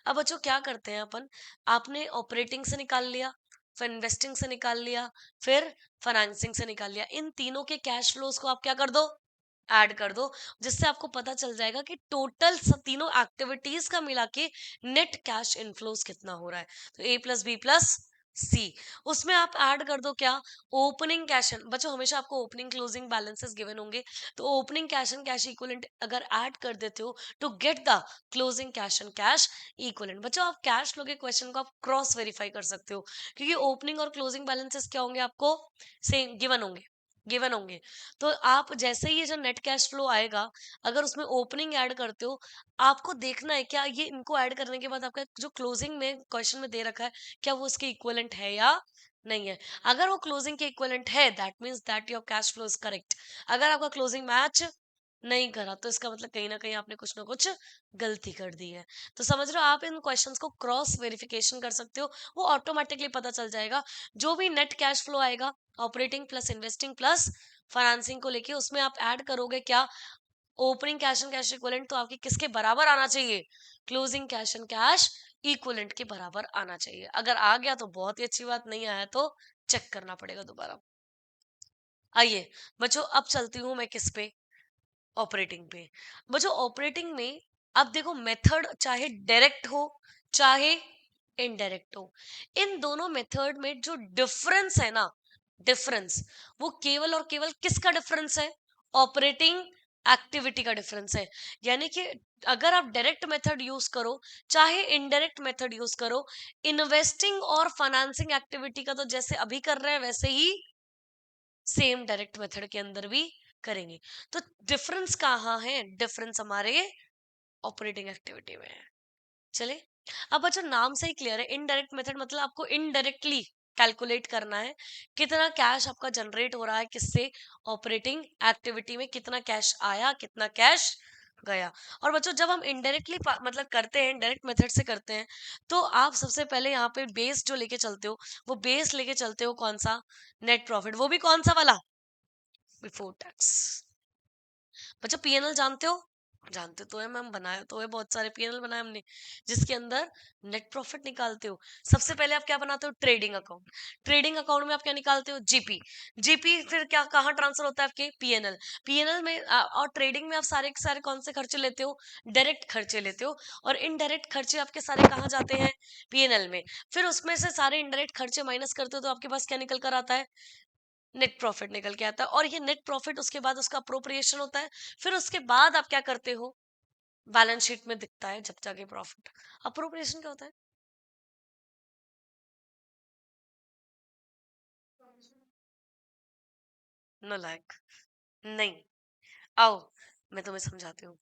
अब बच्चों क्या करते हैं अपन, आपने ऑपरेटिंग से निकाल लिया, फिर इन्वेस्टिंग से निकाल लिया, फिर फाइनेंसिंग से निकाल लिया, इन तीनों के कैश फ्लोज को आप क्या कर दो, ऐड कर दो, जिससे आपको पता चल जाएगा कि टोटल तीनों एक्टिविटीज का मिला के नेट कैश इनफ्लोज कितना हो रहा है। तो ए प्लस बी प्लस सी, उसमें आप ऐड कर दो क्या, ओपनिंग कैश एंड, बच्चों हमेशा आपको ओपनिंग क्लोजिंग बैलेंसेस गिवन होंगे, तो opening cash and cash equivalent अगर ऐड कर देते हो to get the closing cash and cash equivalent. बच्चों आप कैश फ्लो के क्वेश्चन को आप क्रॉस वेरीफाई कर सकते हो, क्योंकि ओपनिंग और क्लोजिंग बैलेंसेस क्या होंगे, आपको सेम गिवन होंगे, गिवन होंगे। तो आप जैसे ही ये जो नेट कैश फ्लो आएगा, अगर उसमें ओपनिंग ऐड करते हो, आपको देखना है क्या ये इनको ऐड करने के बाद आपका जो क्लोजिंग में क्वेश्चन में दे रखा है, क्या वो उसके इक्विवेलेंट है या नहीं है। अगर वो क्लोजिंग के इक्विवेलेंट है, that means that your cash flow is correct. अगर आपका क्लोजिंग मैच नहीं करा, तो इसका मतलब कहीं ना कहीं आपने कुछ ना कुछ गलती कर दी है। तो समझ रहे हो, आप इन क्वेश्चंस को क्रॉस वेरिफिकेशन कर सकते हो, वो ऑटोमेटिकली पता चल जाएगा। जो भी नेट कैश फ्लो आएगा, operating plus investing plus financing को लेके, उसमें आप ऐड करोगे क्या, opening cash and cash equivalent, तो आपके किसके बराबर आना चाहिए, closing cash and cash equivalent के बराबर आना चाहिए। अगर आ गया तो बहुत ही अच्छी बात, नहीं आया तो चेक करना पड़ेगा दोबारा। आइए बच्चों, अब चलती हूं मैं किस पे, ऑपरेटिंग पे। बच्चों ऑपरेटिंग में अब देखो, मेथड चाहे डायरेक्ट हो चाहे इनडायरेक्ट हो, इन दोनों मेथड में जो डिफरेंस है ना, डिफरेंस वो केवल और केवल किसका डिफरेंस है, ऑपरेटिंग एक्टिविटी का डिफरेंस है। यानी कि अगर आप डायरेक्ट मेथड यूज करो चाहे इनडायरेक्ट मेथड यूज करो, इन्वेस्टिंग और फाइनेंसिंग एक्टिविटी का तो जैसे अभी कर रहे हैं वैसे ही सेम डायरेक्ट मेथड के अंदर भी करेंगे। तो डिफरेंस कहाँ है, डिफरेंस हमारे ऑपरेटिंग एक्टिविटी में है। चले, अब अच्छा नाम से ही क्लियर है, इनडायरेक्ट मेथड मतलब आपको इनडायरेक्टली कैलकुलेट करना है कितना कैश आपका जनरेट हो रहा है, किससे, ऑपरेटिंग एक्टिविटी में कितना कैश आया, कितना कैश गया। और बच्चों जब हम इनडायरेक्टली मतलब करते हैं, डायरेक्ट मेथड से करते हैं, तो आप सबसे पहले यहाँ पे बेस जो लेके चलते हो, वो बेस लेके चलते हो कौन सा, नेट प्रॉफिट, वो भी कौन सा वाला, बिफोर टैक्स। बच्चा पीएनएल जानते हो, जानते तो है मैम, बनाया तो है, बहुत सारे पीएनएल बनाए हमने, जिसके अंदर नेट प्रॉफिट निकालते हो। सबसे पहले आप क्या बनाते हो, ट्रेडिंग अकाउंट। ट्रेडिंग अकाउंट में आप क्या निकालते हो, जीपी। जीपी फिर क्या कहाँ ट्रांसफर होता है, आपके पीएनएल। पीएनएल में और ट्रेडिंग में आप सारे के सारे कौन से खर्चे लेते हो, डायरेक्ट खर्चे लेते हो, और इनडायरेक्ट खर्चे आपके सारे कहाँ जाते हैं, पीएनएल में। फिर उसमें से सारे इनडायरेक्ट खर्चे माइनस करते हो, तो आपके पास क्या निकल कर आता है, नेट प्रॉफिट निकल के आता है। और ये नेट प्रॉफिट उसके बाद उसका अप्रोप्रिएशन होता है, फिर उसके बाद आप क्या करते हो, बैलेंस शीट में दिखता है जब जाके प्रॉफिट। अप्रोप्रिएशन क्या होता है, नो लाइक, नहीं, आओ मैं तुम्हें समझाती हूँ।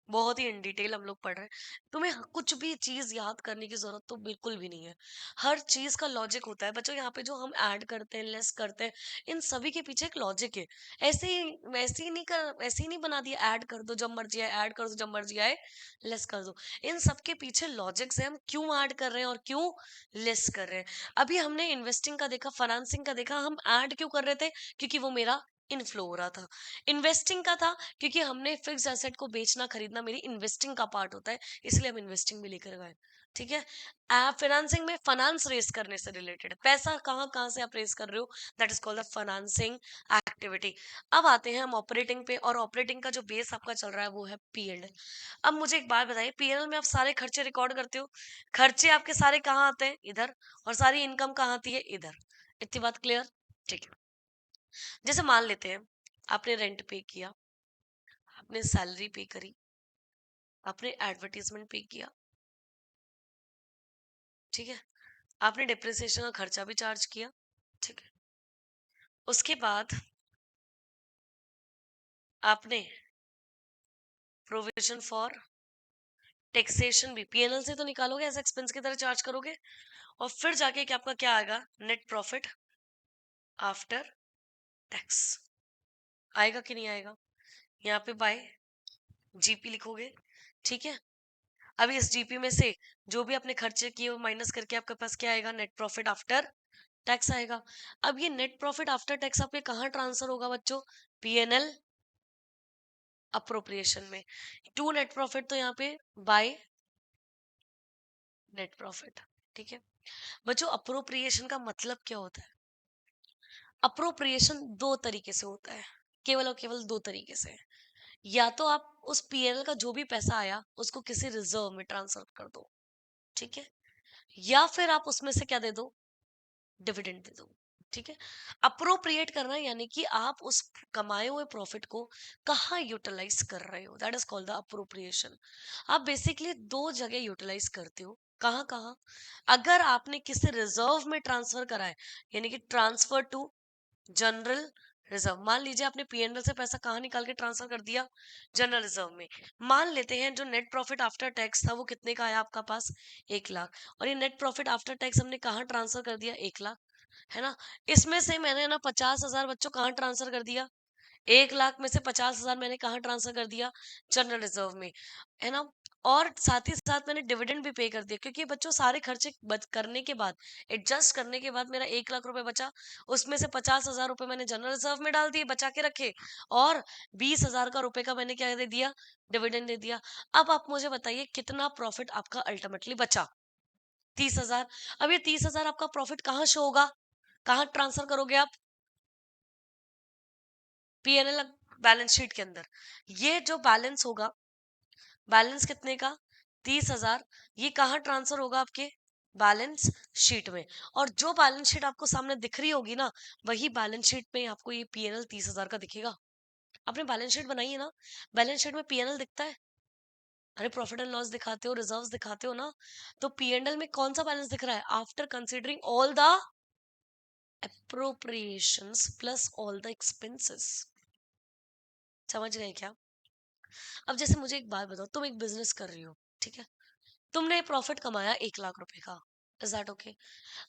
बहुत ही इन डिटेल हम लोग पढ़ रहे हैं, तुम्हें कुछ भी चीज याद करने की जरूरत तो बिल्कुल भी नहीं है। हर चीज का लॉजिक होता है बच्चों, यहाँ पे जो हम ऐड करते हैं, लेस करते हैं, इन सभी के पीछे एक लॉजिक है। ऐसे ही वैसे ही नहीं कर, ऐसे ही नहीं बना दिया, ऐड कर दो जब मर्जी आए, ऐड कर दो जब मर्जी आए, लेस कर दो। इन सब के पीछे लॉजिक्स है, हम क्यों ऐड कर रहे हैं और क्यों लेस कर रहे हैं। अभी हमने इन्वेस्टिंग का देखा, फाइनेंसिंग का देखा, हम ऐड क्यों कर रहे थे, क्योंकि वो मेरा इनफ्लो हो रहा था। इन्वेस्टिंग का था क्योंकि हमने फिक्स एसेट को बेचना खरीदना मेरी इन्वेस्टिंग का पार्ट होता है, इसलिए हम इन्वेस्टिंग भी लेकर गए। ठीक है। फाइनेंसिंग में फाइनेंस रेस करने से रिलेटेड पैसा कहाँ कहाँ से आप रेस कर रहे हो, that is called the financing activity. अब आते हैं हम ऑपरेटिंग पे, और ऑपरेटिंग का जो बेस आपका चल रहा है वो है पीएनएल। अब मुझे एक बात बताइए, पीएनएल में आप सारे खर्चे रिकॉर्ड करते हो, खर्चे आपके सारे कहाँ आते हैं, इधर, और सारी इनकम कहाँ आती है, इधर। इतनी बात क्लियर? ठीक है। जैसे मान लेते हैं आपने रेंट पे किया, आपने सैलरी पे करी, आपने एडवर्टीजमेंट पे किया, ठीक है, आपने डिप्रिसिएशन का खर्चा भी चार्ज किया, ठीक है, उसके बाद आपने प्रोविजन फॉर टैक्सेशन भी पीएनएल से तो निकालोगे, एज एक्सपेंस की तरह चार्ज करोगे, और फिर जाके क्या आपका क्या आएगा, नेट प्रॉफिट आफ्टर टैक्स। आएगा कि नहीं आएगा? यहाँ पे बाय जीपी लिखोगे, ठीक है। अभी इस जीपी में से जो भी आपने खर्चे किए वो माइनस करके आपके पास क्या आएगा, नेट प्रॉफिट आफ्टर टैक्स आएगा। अब ये नेट प्रॉफिट आफ्टर टैक्स आपके कहाँ ट्रांसफर होगा बच्चों, पीएनएल अप्रोप्रिएशन में। टू नेट प्रॉफिट तो यहाँ पे बाय नेट प्रॉफिट, ठीक है। बच्चों अप्रोप्रिएशन का मतलब क्या होता है? अप्रोप्रिएशन दो तरीके से होता है, केवल और केवल दो तरीके से। या तो आप उस पीएनएल का जो भी पैसा आया उसको किसी रिजर्व में ट्रांसफर कर दो, ठीक है, या फिर आप उसमें से क्या दे दो, डिविडेंड दे दो, ठीक है। अप्रोप्रिएट करना यानी कि आप उस कमाए हुए प्रॉफिट को कहाँ यूटिलाइज कर रहे हो, that is called the appropriation. आप बेसिकली दो जगह यूटिलाइज करते हो, कहाँ कहाँ? अगर आपने किसी रिजर्व में ट्रांसफर करा है, यानी कि ट्रांसफर टू जनरल रिजर्व। मान लीजिए आपने पीएनएल से पैसा कहाँ निकाल के ट्रांसफर कर दिया, जनरल रिजर्व में। मान लेते हैं जो नेट प्रॉफिट आफ्टर टैक्स था वो कितने का आया आपका पास, 1 लाख, और ये नेट प्रॉफिट आफ्टर टैक्स हमने कहाँ ट्रांसफर कर दिया, 1 लाख, है ना। इसमें से मैंने ना 50,000 बच्चों कहाँ ट्रांसफर कर दिया, 1 लाख में से 50,000 मैंने कहाँ ट्रांसफर कर दिया, जनरल रिजर्व में, है ना। और साथ ही साथ मैंने डिविडेंड भी पे कर दिया, क्योंकि बच्चों सारे खर्चे करने के बाद, एडजस्ट करने के बाद मेरा 1 लाख रुपए बचा। उसमें से 50,000 रुपए मैंने जनरल रिजर्व में डाल दिए, बचा के रखे, और 20,000 का रुपए का मैंने क्या दे दिया, डिविडेंड दे दिया। अब आप मुझे बताइए कितना प्रॉफिट आपका अल्टीमेटली बचा, 30,000। अब ये 30,000 आपका प्रॉफिट कहाँ शो होगा, कहाँ ट्रांसफर करोगे आप, पीएनएल बैलेंस शीट के अंदर। ये जो बैलेंस होगा, बैलेंस कितने का, 30,000, ये कहाँ ट्रांसफर होगा, आपके बैलेंस शीट में। और जो बैलेंस शीट आपको सामने दिख रही होगी ना, वही बैलेंस शीट में आपको ये पीएनएल 30,000 का दिखेगा। आपने बैलेंस शीट बनाई है ना, बैलेंस शीट में पीएनएल दिखता है। अरे प्रॉफिट एंड लॉस दिखाते हो, रिजर्व्स दिखाते हो ना, तो पीएनएल में कौन सा बैलेंस दिख रहा है, after considering all the appropriations plus all the expenses. समझ गए क्या? अब जैसे मुझे एक बात बताओ, तुम एक बिजनेस कर रही हो, ठीक है, तुमने प्रॉफिट कमाया 1 लाख रुपए का, इज दैट ओके?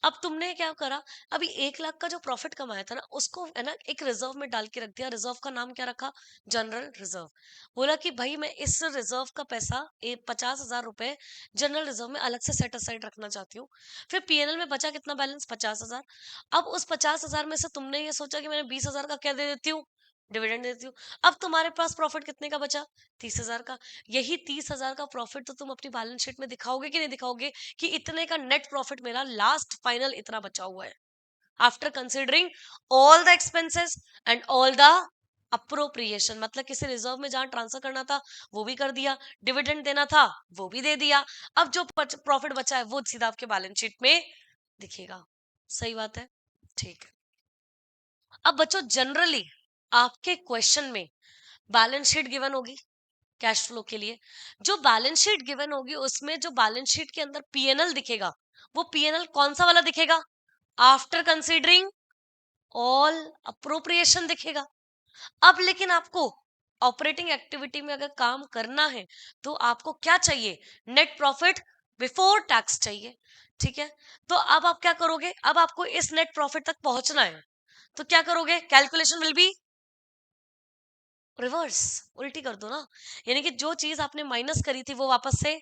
अब तुमने क्या करा, अभी 1 लाख का जो प्रॉफिट कमाया था ना, उसको है ना एक रिजर्व में डाल के रख दिया। रिजर्व का नाम क्या रखा, जनरल रिजर्व। बोला कि भाई मैं इस रिजर्व का पैसा 50,000 रुपए जनरल रिजर्व में अलग से सेट असाइड रखना चाहती हूँ। फिर पीएनएल में बचा कितना बैलेंस, 50,000। अब उस 50,000 में से तुमने ये सोचा कि मैंने 20,000 का क्या दे देती हूँ, डिविडेंड देती हूँ। अब तुम्हारे पास प्रॉफिट कितने का बचा, 30,000 का। यही 30,000 का प्रॉफिट तो तुम अपनी बैलेंस शीट में दिखाओगे कि नहीं दिखाओगे, कि इतने का नेट प्रॉफिट मेरा लास्ट फाइनल इतना बचा हुआ है, after considering all the expenses and all the appropriation. मतलब किसी रिजर्व में जहां ट्रांसफर करना था वो भी कर दिया, डिविडेंड देना था वो भी दे दिया। अब जो प्रॉफिट बचा है वो सीधा आपके बैलेंस शीट में दिखेगा। सही बात है, ठीक है। अब बच्चों जनरली आपके क्वेश्चन में बैलेंस शीट गिवन होगी कैश फ्लो के लिए। जो बैलेंस शीट गिवन होगी उसमें जो बैलेंस शीट के अंदर पीएनएल दिखेगा, वो पीएनएल कौन सा वाला दिखेगा, आफ्टर कंसीडरिंग ऑल अप्रोप्रिएशन दिखेगा। अब लेकिन आपको ऑपरेटिंग एक्टिविटी में अगर काम करना है तो आपको क्या चाहिए, नेट प्रॉफिट बिफोर टैक्स चाहिए, ठीक है। तो अब आप क्या करोगे, अब आपको इस नेट प्रॉफिट तक पहुंचना है, तो क्या करोगे, कैलकुलेशन विल बी रिवर्स, उल्टी कर दो ना। यानी कि जो चीज आपने माइनस करी थी वो वापस से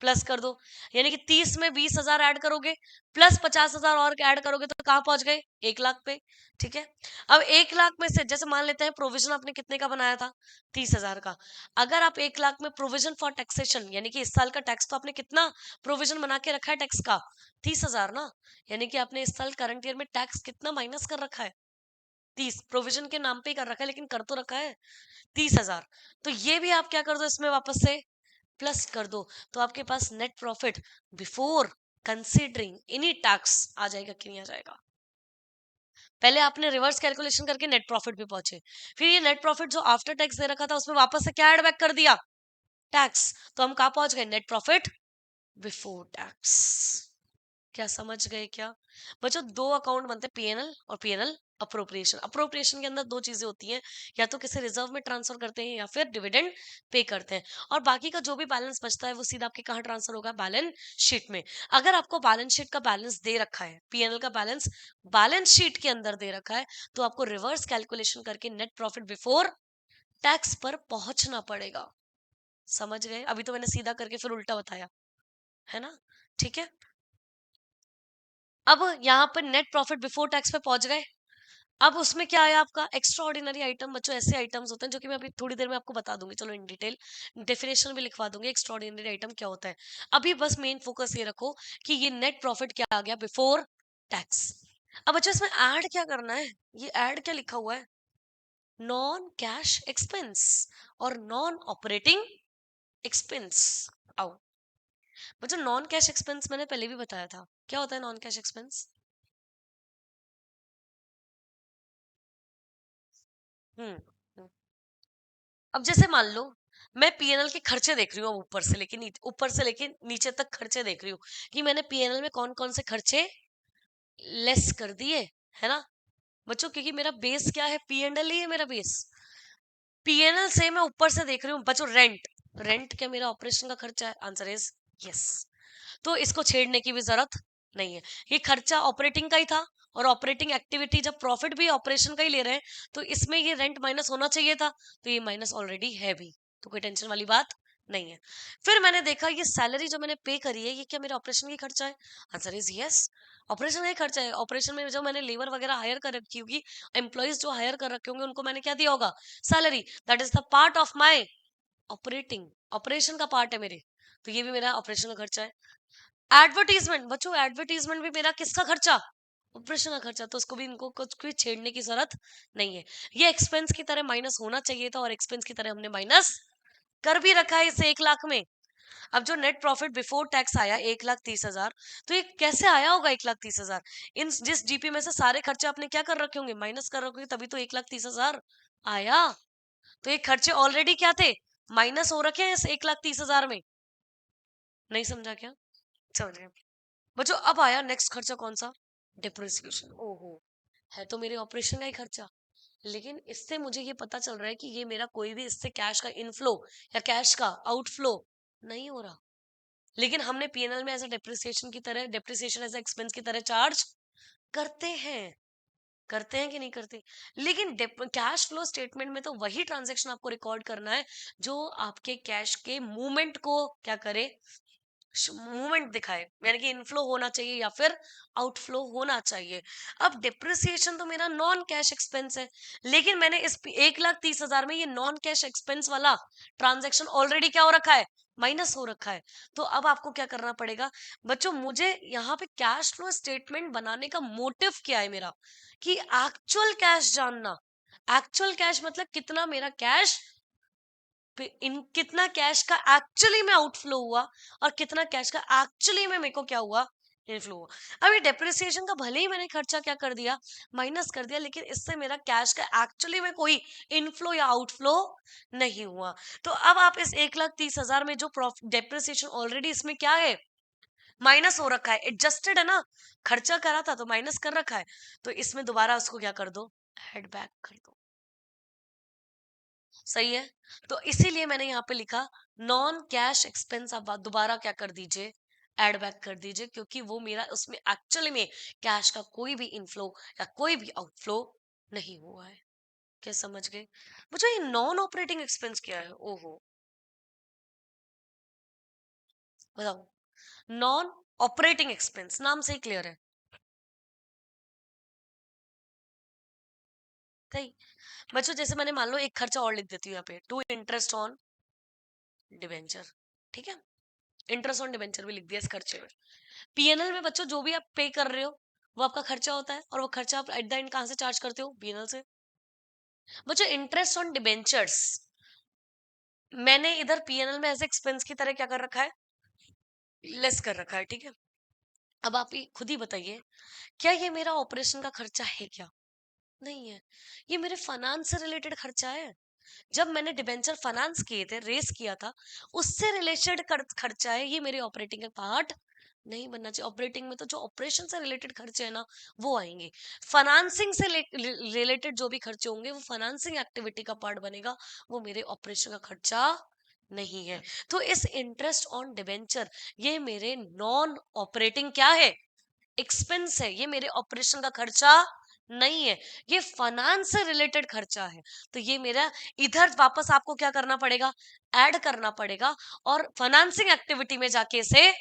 प्लस कर दो, यानी कि 30 में 20,000 ऐड करोगे प्लस 50,000 और ऐड करोगे तो कहां पहुंच गए, 1 लाख पे। ठीक है, अब 1 लाख में से जैसे मान लेते हैं प्रोविजन आपने कितने का बनाया था, 30,000 का। अगर आप 1 लाख में प्रोविजन फॉर टैक्सेशन, यानी कि इस साल का टैक्स तो आपने कितना प्रोविजन बना के रखा है टैक्स का, 30,000 ना, यानी कि आपने इस साल करंट ईयर में टैक्स कितना माइनस कर रखा है, 30, प्रोविजन के नाम पे ही कर रखा है लेकिन कर तो रखा है 30,000। तो ये भी आप क्या कर दो, इसमें वापस से प्लस कर दो, तो आपके पास net profit before considering any tax आ जाएगा कि नहीं आ जाएगा। पहले आपने रिवर्स कैलकुलेशन करके नेट प्रॉफिट पे पहुंचे, फिर ये नेट प्रॉफिट जो आफ्टर टैक्स दे रखा था उसमें वापस से क्या ऐड बैक कर दिया, टैक्स, तो हम कहा पहुंच गए, नेट प्रॉफिट बिफोर टैक्स। क्या समझ गए क्या बच्चों, दो अकाउंट बनते हैं, पीएनएल और पीएनएल अप्रोप्रिएशन। अप्रोप्रिएशन के अंदर दो चीजें होती हैं, या तो किसी रिजर्व में ट्रांसफर करते हैं या फिर डिविडेंड पे करते हैं, और बाकी का जो भी बैलेंस बचता है वो सीधा आपके कहाँ ट्रांसफर होगा, बैलेंस शीट में। अगर आपको बैलेंस शीट का बैलेंस दे रखा है, पीएनएल का बैलेंस बैलेंस शीट के अंदर दे रखा है, तो आपको रिवर्स कैलकुलेशन करके नेट प्रॉफिट बिफोर टैक्स पर पहुंचना पड़ेगा। समझ गए, अभी तो मैंने सीधा करके फिर उल्टा बताया है ना। ठीक है, अब यहाँ पर नेट प्रॉफिट बिफोर टैक्स पे पहुंच गए। अब उसमें क्या है आपका एक्स्ट्रा ऑर्डिनरी आइटम, बच्चों ऐसे आइटम्स होते हैं जो कि मैं अभी थोड़ी देर में आपको बता दूंगी, चलो इन डिटेल डेफिनेशन भी लिखवा दूंगी एक्स्ट्रा ऑर्डिनरी आइटम क्या होता है। अभी बस मेन फोकस ये रखो कि ये नेट प्रॉफिट क्या आ गया बिफोर टैक्स। अब बच्चों इसमें ऐड क्या करना है, ये ऐड क्या लिखा हुआ है, नॉन कैश एक्सपेंस और नॉन ऑपरेटिंग एक्सपेंस। आओ बच्चों, नॉन कैश एक्सपेंस मैंने पहले भी बताया था, क्या होता है नॉन कैश एक्सपेंस। हम्म, अब जैसे मान लो मैं पीएनएल के खर्चे देख रही हूँ, ऊपर से लेके ऊपर से लेके नीचे तक खर्चे देख रही हूँ कि मैंने पीएनएल में कौन कौन से खर्चे लेस कर दिए, है ना बच्चों, क्योंकि मेरा बेस क्या है, पीएनएल ही है मेरा बेस। पीएनएल से मैं ऊपर से देख रही हूँ बच्चों, रेंट, रेंट क्या मेरा ऑपरेशन का खर्चा है, आंसर इज यस। तो इसको छेड़ने की भी जरूरत नहीं है, ये खर्चा ऑपरेटिंग का ही था, और ऑपरेटिंग एक्टिविटी जब प्रॉफिट भी ऑपरेशन का ही ले रहे हैं तो इसमें ये रेंट माइनस होना चाहिए था, तो ये माइनस ऑलरेडी है भी, तो कोई टेंशन वाली बात नहीं है। फिर मैंने देखा ये सैलरी जो मैंने पे करी है ये क्या मेरे ऑपरेशन की खर्चा है, आंसर इज यस, ऑपरेशन का ही खर्चा है। ऑपरेशन में जो मैंने लेबर वगैरह हायर कर रखी होगी, एम्प्लॉइज जो हायर कर रखे होंगे उनको मैंने क्या दिया होगा, salary, that is the part of my operating, operation का पार्ट है मेरे, तो ये भी मेरा ऑपरेशन का खर्चा है। एडवर्टीजमेंट बच्चों, एडवर्टीजमेंट भी मेरा किसका खर्चा, ऑपरेशन का खर्चा, तो उसको भी इनको कुछ भी छेड़ने की जरूरत नहीं है, ये एक्सपेंस की तरह माइनस होना चाहिए था और एक्सपेंस की तरह हमने माइनस कर भी रखा है इस 1 लाख में। अब जो नेट प्रॉफिट बिफोर टैक्स आया 1,30,000, तो ये कैसे आया होगा 1,30,000, इन जिस जीपी में से सारे खर्चे आपने क्या कर रखे होंगे, माइनस कर रखे होंगे, तभी तो 1,30,000 आया। तो ये खर्चे ऑलरेडी क्या थे, माइनस हो रखे हैं इस 1,30,000 में। नहीं समझा क्या, समझ गए बच्चों। अब आया नेक्स्ट खर्चा कौन सा, डिप्रिसिएशन। ओहो, है तो मेरे ऑपरेशन का ही खर्चा, लेकिन इससे मुझे ये पता चल रहा है कि ये मेरा कोई भी इससे कैश का इनफ्लो या कैश का आउटफ्लो नहीं हो रहा, लेकिन हमने पीएनएल में ऐसा डिप्रिसिएशन की तरह, डिप्रिसिएशन एज एक्सपेंस की तरह चार्ज करते हैं, करते हैं कि नहीं करते। लेकिन कैश फ्लो स्टेटमेंट में तो वही ट्रांजैक्शन आपको रिकॉर्ड करना है जो आपके कैश के मूवमेंट को क्या करे, मूवमेंट दिखाए, यानी कि इनफ्लो होना चाहिए या फिर आउटफ्लो होना चाहिए। अब डिप्रिसिएशन तो मेरा नॉन कैश एक्सपेंस है, लेकिन मैंने इस 1,30,000 में ये नॉन कैश एक्सपेंस वाला ट्रांजैक्शन ऑलरेडी क्या हो रखा है, माइनस हो रखा है। तो अब आपको क्या करना पड़ेगा बच्चों, मुझे यहाँ पे कैश फ्लो स्टेटमेंट बनाने का मोटिव क्या है मेरा, कि एक्चुअल कैश जानना। एक्चुअल कैश मतलब कितना मेरा कैश, इन कितना कैश का एक्चुअली में आउटफ्लो हुआ और कितना कैश का एक्चुअली में मेरे को क्या हुआ, इनफ्लो हुआ। अब ये डेप्रिसिएशन का भले ही मैंने खर्चा क्या कर दिया, माइनस कर दिया, लेकिन इससे मेरा कैश का एक्चुअली में कोई इनफ्लो या आउटफ्लो नहीं हुआ। तो अब आप इस 1,30,000 में जो डेप्रिसिएशन ऑलरेडी इसमें क्या है, माइनस हो रखा है, एडजस्टेड है ना, खर्चा करा था तो माइनस कर रखा है, तो इसमें दोबारा उसको क्या कर दो, एड बैक कर दो। सही है, तो इसीलिए मैंने यहाँ पे लिखा नॉन कैश एक्सपेंस, आप दोबारा क्या कर दीजिए, एड बैक कर दीजिए, क्योंकि वो मेरा उसमें एक्चुअली में कैश का कोई भी इनफ्लो या कोई भी आउटफ्लो नहीं हुआ है। क्या समझ गए मुझे, ये नॉन ऑपरेटिंग एक्सपेंस क्या है, ओहो, बताओ। नॉन ऑपरेटिंग एक्सपेंस, नाम से ही क्लियर है। सही। बच्चों जैसे मैंने मान लो एक खर्चा और लिख देती हूँ यहाँ पे, टू इंटरेस्ट ऑन डिवेंचर। ठीक है, इंटरेस्ट ऑन डिवेंचर भी लिख दिया इस खर्चे में। पीएनएल में बच्चों जो भी आप पे कर रहे हो वो आपका खर्चा होता है, और वो खर्चा आप एट द एंड कहां से चार्ज करते हो? पीएनएल से। बच्चों इंटरेस्ट ऑन डिबेंचर्स मैंने इधर पीएनएल में एज एक्सपेंस की तरह क्या कर रखा है? लेस कर रखा है। ठीक है, अब आप ये खुद ही बताइए, क्या ये मेरा ऑपरेशन का खर्चा है क्या? नहीं है, ये मेरे फाइनेंस से रिलेटेड खर्चा है। जब मैंने डिबेंचर फाइनेंस किए थे, रेस किया था, उससे रिलेटेड खर्चा है, ये मेरे ऑपरेटिंग का पार्ट नहीं बनना चाहिए। ऑपरेटिंग में तो जो ऑपरेशन से रिलेटेड खर्चे हैं ना वो आएंगे। फाइनेंसिंग से रिलेटेड जो भी खर्चे होंगे वो फाइनेंसिंग एक्टिविटी का पार्ट बनेगा, वो मेरे ऑपरेशन का खर्चा नहीं है। तो इस इंटरेस्ट ऑन डिबेंचर ये मेरे नॉन ऑपरेटिंग क्या है? एक्सपेंस है, ये मेरे ऑपरेशन का खर्चा नहीं है, ये फाइनेंस से रिलेटेड खर्चा है। तो ये मेरा इधर वापस आपको क्या करना पड़ेगा? ऐड करना पड़ेगा, और फाइनेंसिंग एक्टिविटी में जाके इसे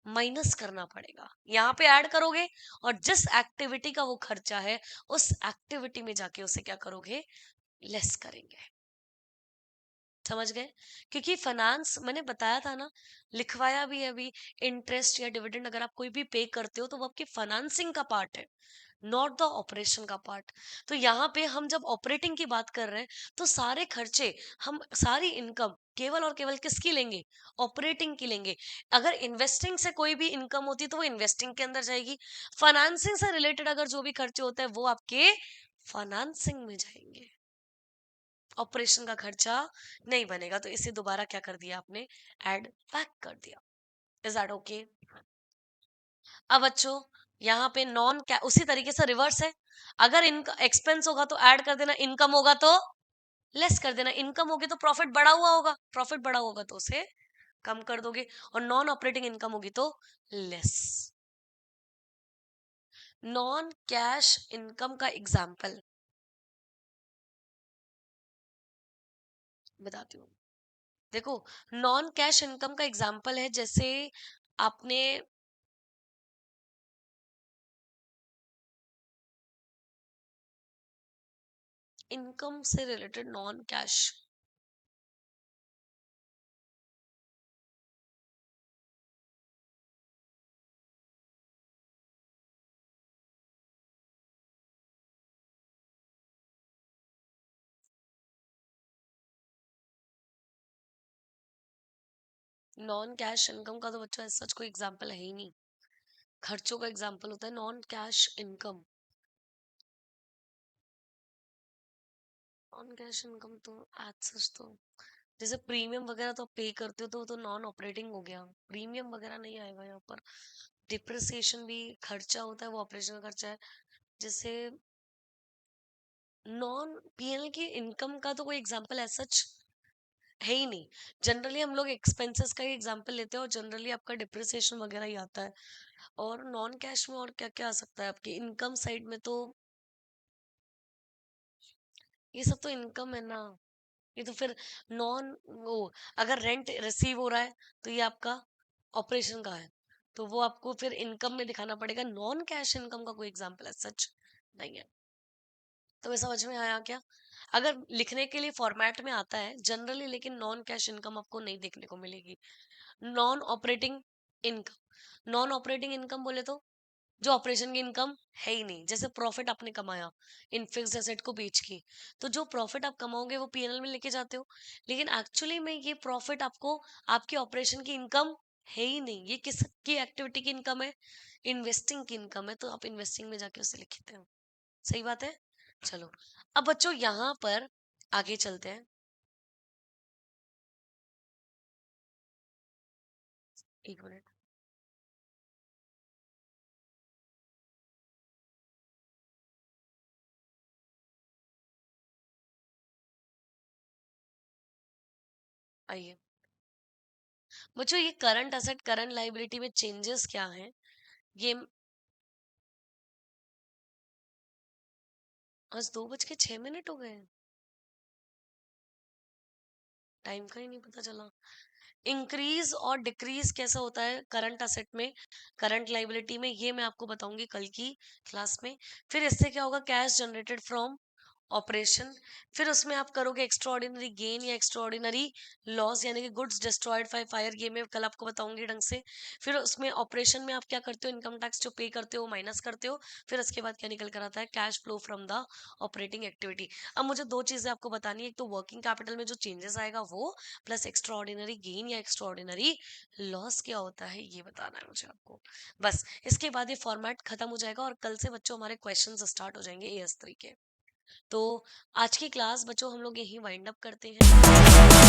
माइनस करना पड़ेगा। यहाँ पे ऐड करोगे, और जिस एक्टिविटी का वो खर्चा है उस एक्टिविटी में जाके उसे क्या करोगे? लेस करेंगे। समझ गए? क्योंकि फाइनेंस मैंने बताया था ना, लिखवाया भी है अभी, इंटरेस्ट या डिविडेंड अगर आप कोई भी पे करते हो तो वो आपकी फाइनेंसिंग का पार्ट है, नॉट द ऑपरेशन का पार्ट। तो यहाँ पे हम जब ऑपरेटिंग की बात कर रहे हैं तो सारे खर्चे, हम सारी इनकम केवल और केवल किसकी लेंगे? ऑपरेटिंग की लेंगे। अगर इन्वेस्टिंग से कोई भी इनकम होती तो वो इन्वेस्टिंग के अंदर जाएगी। फाइनेंसिंग से रिलेटेड अगर जो भी खर्चे होते हैं वो आपके फाइनेंसिंग में जाएंगे, ऑपरेशन का खर्चा नहीं बनेगा। तो इसे दोबारा क्या कर दिया आपने? ऐड बैक कर दिया। Is that okay? अब बच्चों यहाँ पे नॉन क्या उसी तरीके से रिवर्स है। अगर इनका एक्सपेंस होगा तो ऐड कर देना, इनकम होगा तो लेस कर देना। इनकम होगी तो प्रॉफिट बढ़ा हुआ होगा, प्रॉफिट बढ़ा होगा तो उसे कम कर दोगे, और नॉन ऑपरेटिंग इनकम होगी तो लेस। नॉन कैश इनकम का एग्जाम्पल बताती हूँ। देखो, नॉन कैश इनकम का एग्जाम्पल है, जैसे आपने इनकम से related non cash, non cash income का तो बच्चों सच कोई एग्जाम्पल है ही नहीं। खर्चों का एग्जाम्पल होता है non cash income. Non cash income तो एज सच तो जैसे प्रीमियम वगैरह तो आप पे करते हो तो वो तो नॉन ऑपरेटिंग हो गया, प्रीमियम वगैरह नहीं आएगा यहाँ पर। डिप्रिसिएशन भी खर्चा होता है, वो ऑपरेशन का खर्चा है। जैसे नॉन पीएनएल की इनकम का तो कोई एग्जाम्पल है सच है ही नहीं। जनरली हम लोग एक्सपेंसेस का ही एग्जाम्पल लेते हैं, और जनरली आपका डिप्रिसिएशन वगैरह ही आता है। और नॉन कैश में और क्या क्या आ सकता है आपकी इनकम साइड में? तो ये सब तो इनकम है ना। ये तो फिर नॉन वो, अगर रेंट रिसीव हो रहा है तो ये आपका ऑपरेशन का है, तो वो आपको फिर इनकम में दिखाना पड़ेगा। नॉन कैश इनकम का कोई एग्जाम्पल है सच नहीं है। तो ये समझ में आया क्या? अगर लिखने के लिए फॉर्मेट में आता है जनरली, लेकिन नॉन कैश इनकम आपको नहीं देखने को मिलेगी। Non operating income, non operating income बोले तो जो ऑपरेशन की इनकम है ही नहीं। जैसे प्रॉफिट आपने कमाया इन फिक्स्ड एसेट को बेच के, तो जो प्रॉफिट आप कमाओगे वो पीएनएल में लेके जाते हो, लेकिन एक्चुअली में ये प्रॉफिट आपको आपके ऑपरेशन की इनकम है ही नहीं। ये किसकी एक्टिविटी की इनकम है? इन्वेस्टिंग की इनकम है, तो आप इन्वेस्टिंग में जाके उसे लिखते हो। सही बात है। चलो, अब बच्चों यहाँ पर आगे चलते हैं। एक मिनट, आइए। बच्चों ये करंट असेट करंट लाइबिलिटी में चेंजेस क्या हैं? ये आज 2:06 हो गए हैं, टाइम का ही नहीं पता चला। इंक्रीज और डिक्रीज कैसा होता है करंट असेट में, करंट लाइबिलिटी में, ये मैं आपको बताऊंगी कल की क्लास में। फिर इससे क्या होगा, कैश जनरेटेड फ्रॉम ऑपरेशन। फिर उसमें आप करोगे एक्स्ट्रा ऑर्डिनरी गेन या एक्स्ट्रा ऑर्डिनरी लॉस, यानी कि गुड्स डिस्ट्रॉयड बाय फायर, ये मैं कल आपको बताऊंगी ढंग से। फिर उसमें ऑपरेशन में आप क्या करते हो, इनकम टैक्स जो पे करते हो माइनस करते हो। फिर उसके बाद क्या निकल कर आता है, cash flow from the operating activity. अब मुझे दो चीजें आपको बतानी है, एक तो वर्किंग कैपिटल में जो चेंजेस आएगा वो, प्लस एक्स्ट्रा ऑर्डिनरी गेन या एक्स्ट्रा ऑर्डिनरी लॉस क्या होता है ये बताना है मुझे आपको। बस इसके बाद ये फॉर्मेट खत्म हो जाएगा और कल से बच्चों हमारे क्वेश्चन स्टार्ट हो जाएंगे AS3 के। तो आज की क्लास बच्चों हम लोग यहीं वाइंड अप करते हैं।